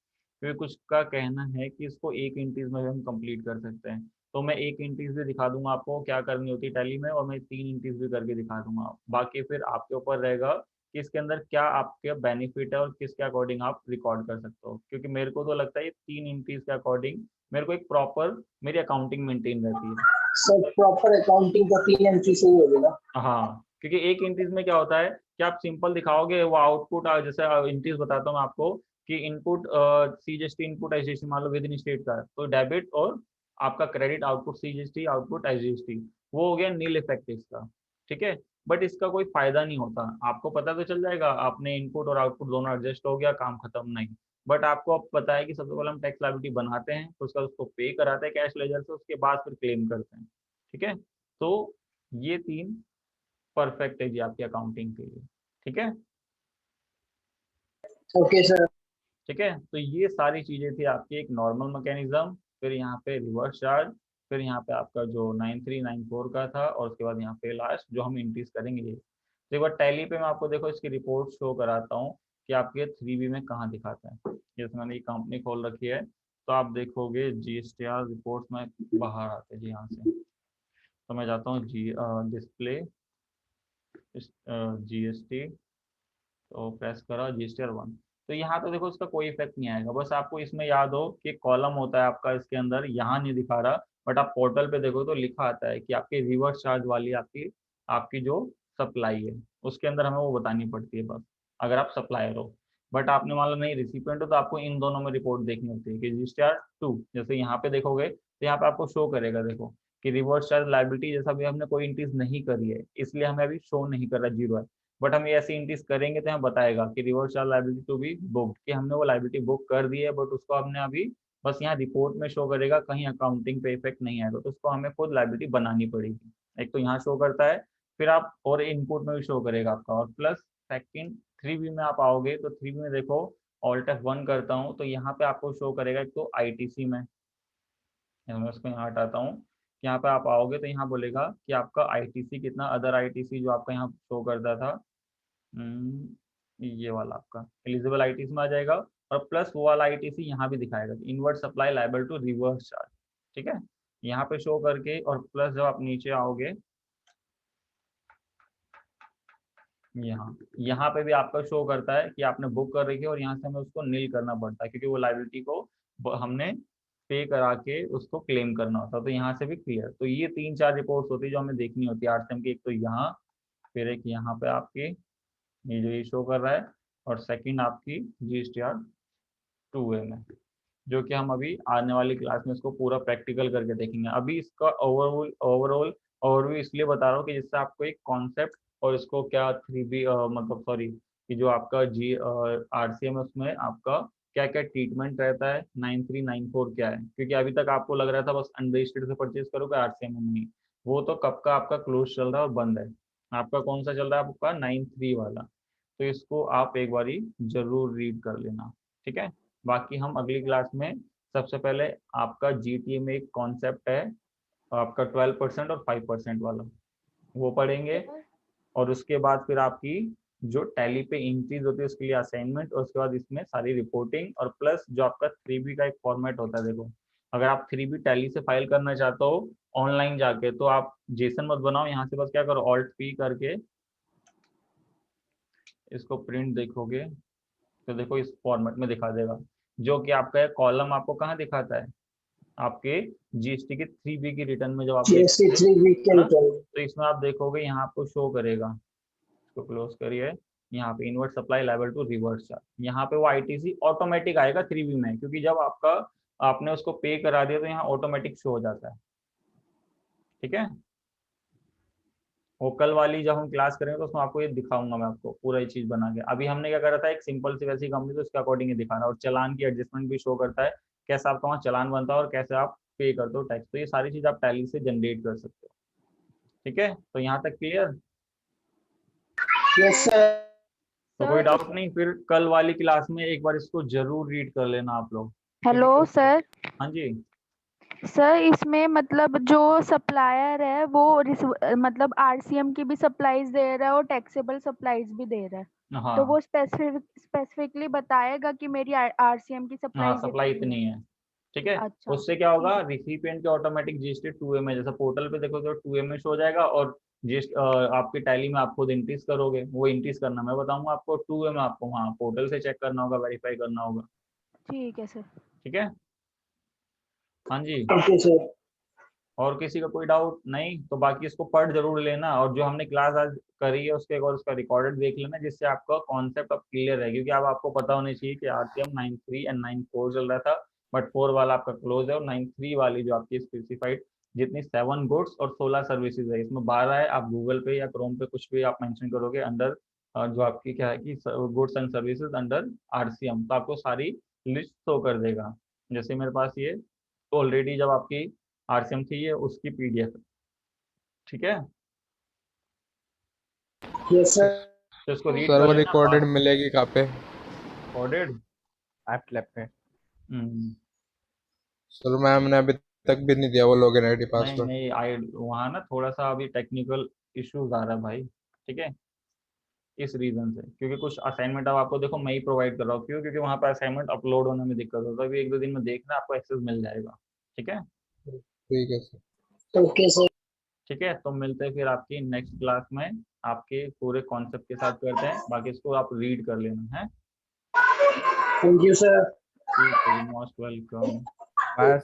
क्योंकि कुछ का कहना है कि इसको एक इंटीज में भी हम कंप्लीट कर सकते हैं, तो मैं एक इंटीज भी दिखा दूंगा आपको क्या करनी होती है टैली में, और मैं 3 इंटीज भी करके दिखा दूंगा। बाकी फिर आपके ऊपर रहेगा कि इसके अंदर क्या आपके बेनिफिट है और किसके अकॉर्डिंग आप रिकॉर्ड कर सकते हो, क्योंकि मेरे को तो लगता है ये 3 इंटीज के अकॉर्डिंग मेरे को एक प्रॉपर मेरी अकाउंटिंग मेंटेन रहती है। सर प्रॉपर अकाउंटिंग का 3 एंट्री से ही हो जाएगा। हाँ, क्योंकि एक इंटीज में क्या होता है कि आप सिंपल दिखाओगे वो आउटपुट, जैसे इंटीज बताता हूँ आपको कि इनपुट सीजीएसटी इनपुट एसजीएसटी मान लो विद इन स्टेट का, तो डेबिट और आपका credit output CGST output SGST, वो हो गया नील इफेक्ट इसका। ठीक है, बट इसका कोई फायदा नहीं होता, आपको पता तो चल जाएगा आपने इनपुट और आउटपुट दोनों एडजस्ट हो गया, काम खत्म नहीं। बट आपको अब पता है कि सबसे पहले हम टैक्स लायबिलिटी बनाते हैं, तो उसका उसको पे कराते हैं कैश लेजर से, उसके बाद फिर क्लेम करते हैं। ठीक है, तो ये 3 परफेक्ट है जी आपकी अकाउंटिंग के लिए। ठीक है, ओके सर। ठीक है, तो ये सारी चीजें थी आपकी एक नॉर्मल मैकेनिज्म, फिर यहाँ पे रिवर्स चार्ज, फिर यहाँ पे आपका जो 9394 का था, और उसके बाद यहाँ पे लास्ट जो हम इंक्रीज करेंगे ये। तो एक बार टैली पे मैं आपको देखो इसकी रिपोर्ट शो कराता हूँ कि आपके 3B में कहाँ दिखाता है। जैसे मैंने ये कंपनी खोल रखी है, तो आप देखोगे जीएसटीआर रिपोर्ट में बाहर आते हैं जी यहाँ से, तो मैं जाता हूँ जी डिस्प्ले जीएसटी, तो प्रेस करा जीएसटीआर 1, तो यहाँ तो देखो इसका कोई इफेक्ट नहीं आएगा। बस आपको इसमें याद हो कि कॉलम होता है आपका इसके अंदर, यहाँ नहीं दिखा रहा, बट आप पोर्टल पे देखो तो लिखा आता है कि आपके रिवर्स चार्ज वाली आपकी आपकी जो सप्लाई है उसके अंदर हमें वो बतानी पड़ती है बस, अगर आप सप्लायर हो। बट आपने मान लो नहीं रिसिपेंट हो, तो आपको इन दोनों में रिपोर्ट देखनी होती है कि जीएसटीआर 2, जैसे यहाँ पे देखोगे तो यहाँ पे आपको शो करेगा, देखो कि रिवर्स चार्ज लायबिलिटी जैसा भी हमने कोई इंक्रीज नहीं करी है, इसलिए हमें अभी शो नहीं कर रहा, जीरो है। बट हम ये ऐसे इंक्रीज करेंगे तो हमें बताएगा कि reverse charge liability to be booked, कि हमने वो लायबिलिटी बुक कर दी है, बट उसको हमने अभी बस यहाँ रिपोर्ट में शो करेगा, कहीं अकाउंटिंग पे इफेक्ट नहीं आएगा, तो उसको हमें खुद लायबिलिटी बनानी पड़ेगी। एक तो यहाँ शो करता है, फिर आप और इनपुट में भी शो करेगा आपका, और प्लस सेकंड 3B में आप आओगे तो 3B में देखो Alt F1 करता हूँ तो यहाँ पे आपको शो करेगा एक तो ITC में, मैं उसको यहाँ हटाता हूँ, यहाँ पे आप आओगे तो यहाँ बोलेगा कि आपका ITC कितना, अदर ITC जो आपका यहाँ शो करता था, ये वाला आपका एलिजिबल ITC में आ जाएगा, और प्लस वो वाला ITC यहाँ भी दिखाएगा कि inward supply liable to reverse charge. ठीक है, यहाँ पे शो करके, और प्लस जब आप नीचे आओगे यहाँ पे भी आपका शो करता है कि आपने बुक कर रखी है, और यहाँ से हमें उसको नील करना पड़ता है क्योंकि वो लायबिलिटी को हमने पे करा के उसको क्लेम करना होता है। तो यहाँ से भी क्लियर। तो ये 3-4 रिपोर्ट्स होती है जो हमें देखनी होती है आरसीएम की। एक तो यहाँ, फिर एक यहाँ पे आपकी ये जो ये शो कर रहा है, और सेकंड आपकी GSTR 2A में, जो कि हम अभी आने वाली क्लास में इसको पूरा प्रैक्टिकल करके देखेंगे। अभी इसका ओवरऑल ओवरव्यू इसलिए बता रहा हूँ कि जिससे आपको एक कॉन्सेप्ट और इसको क्या 3B मतलब सॉरी कि जो आपका RCM है उसमें आपका क्या क्या ट्रीटमेंट रहता है, 9394 क्या है, क्योंकि अभी तक आपको लग रहा था बस अनरजिस्टर्ड से परचेज करोगे RCM में, नहीं, वो तो कब का आपका क्लोज चल रहा है और बंद है। आपका कौन सा चल रहा है, आपका 93 वाला। तो इसको आप एक बारी जरूर रीड कर लेना, ठीक है। बाकी हम अगली क्लास में सबसे पहले आपका GTA में एक कॉन्सेप्ट है आपका 12% और 5% वाला, वो पढ़ेंगे, और उसके बाद फिर आपकी जो टैली पे इंक्रीज होती है उसके लिए असाइनमेंट, और उसके बाद इसमें सारी रिपोर्टिंग, और प्लस जो आपका 3B का एक फॉर्मेट होता है। देखो, अगर आप 3B टैली से फाइल करना चाहते हो ऑनलाइन जाके, तो आप जेसन मत बनाओ, यहाँ से बस क्या करो Alt P करके इसको प्रिंट देखोगे तो देखो इस फॉर्मेट में दिखा देगा, जो कि आपका कॉलम आपको कहाँ दिखाता है, आपके GST के 3B की रिटर्न में जब आप GST 3B के ना, रिटर्न। तो इसमें आप देखोगे यहाँ आपको शो करेगा, इसको क्लोज करिए, यहाँ पे inward supply liable to reverse charge, यहाँ पे वो ITC ऑटोमेटिक आएगा 3B में, क्योंकि जब आपने उसको पे करा दिया तो यहाँ ऑटोमेटिक शो हो जाता है। ठीक है, वो कल वाली जब हम क्लास करेंगे तो उसमें आपको ये दिखाऊंगा मैं आपको पूरा ये चीज बना के। अभी हमने क्या करा था, एक सिंपल सी वैसी कंपनी, तो उसके अकॉर्डिंग ही दिखाना, और चलान की एडजस्टमेंट भी शो करता है, कैसे आपका वहाँ चलान बनता है और कैसे आप पे करते हो टैक्स। तो ये सारी चीज आप टैली से जनरेट कर सकते हो। ठीक है, तो यहाँ तक क्लियर? Yes sir. तो कोई डाउट नहीं, फिर कल वाली क्लास में एक बार इसको जरूर रीड कर लेना आप लोग। Hello sir. हाँ जी, सर इसमें मतलब जो सप्लायर है वो मतलब RCM की भी सप्लाईज दे रहा है और टैक्सेबल सप्लाईज भी दे रहा है, हाँ तो वो स्पेसिफिकली बताएगा कि मेरी RCM की हाँ, सप्लाईज सप्लाई इतनी है। ठीक है, अच्छा, उससे क्या होगा, ठीक। रिसिपिएंट के ऑटोमेटिक GST 2A में, जैसा पोर्टल पे देखो तो 2A में शो हो जाएगा, और आपकी टैली में आप खुद इंक्रीज करोगे, वो इंक्रीज करना मैं बताऊंगा आपको, 2A में आपको वहाँ पोर्टल से चेक करना होगा, वेरीफाई करना होगा। ठीक है सर। ठीक है, हाँ जी। Okay sir. और किसी का कोई डाउट नहीं, तो बाकी इसको पढ़ जरूर लेना, और जो हमने क्लास आज करी है उसके और उसका रिकॉर्डेड देख लेना, जिससे आपका कॉन्सेप्ट अब क्लियर है, क्योंकि अब आपको पता होना चाहिए कि RCM 93 एंड 94 चल रहा था, बट 4 वाला आपका क्लोज है, और 93 वाली जो आपकी स्पेसिफाइड जितनी 7 गुड्स और 16 सर्विसेज है, इसमें 12 है, आप गूगल पे या क्रोम पे कुछ भी आप मेंशन करोगे अंडर जो आपकी क्या है कि goods and services under RCM, तो आपको सारी लिस्ट शो कर देगा। जैसे मेरे पास ये ऑलरेडी जब आपकी RCM थी, ये उसकी PDF। ठीक है, यस सर। तो इसको रीड सर कर वो लेना। रिकॉर्डेड मिलेगी कहाँ पे? रिकॉर्डेड ऐप लैब पे। सर मैम ने अभी तक भी नहीं दिया वो लॉगिन आईडी नहीं पासवर्ड। नहीं, आई वहाँ ना थोड़ा सा अभी टेक्निकल इश्यूज आ रहा है भाई। ठीक है, इस रीजन से, क्योंकि कुछ असाइनमेंट अब आपको देखो मैं ही प्रोवाइड कर रहा हूँ, क्यों, क्योंकि वहाँ पे असाइनमेंट अपलोड होने में दिक्कत होता है, अभी 1-2 दिन में देखना आपको एक्सेस मिल जाएगा। ठीक है, ठीक है सर। Okay sir. ठीक है, तो मिलते हैं फिर आपकी नेक्स्ट क्लास में, आपके पूरे कॉन्सेप्ट के साथ करते हैं, बाकी इसको आप रीड कर लेना है। Thank you sir. ठीक है, मोस्ट वेलकम। बाय।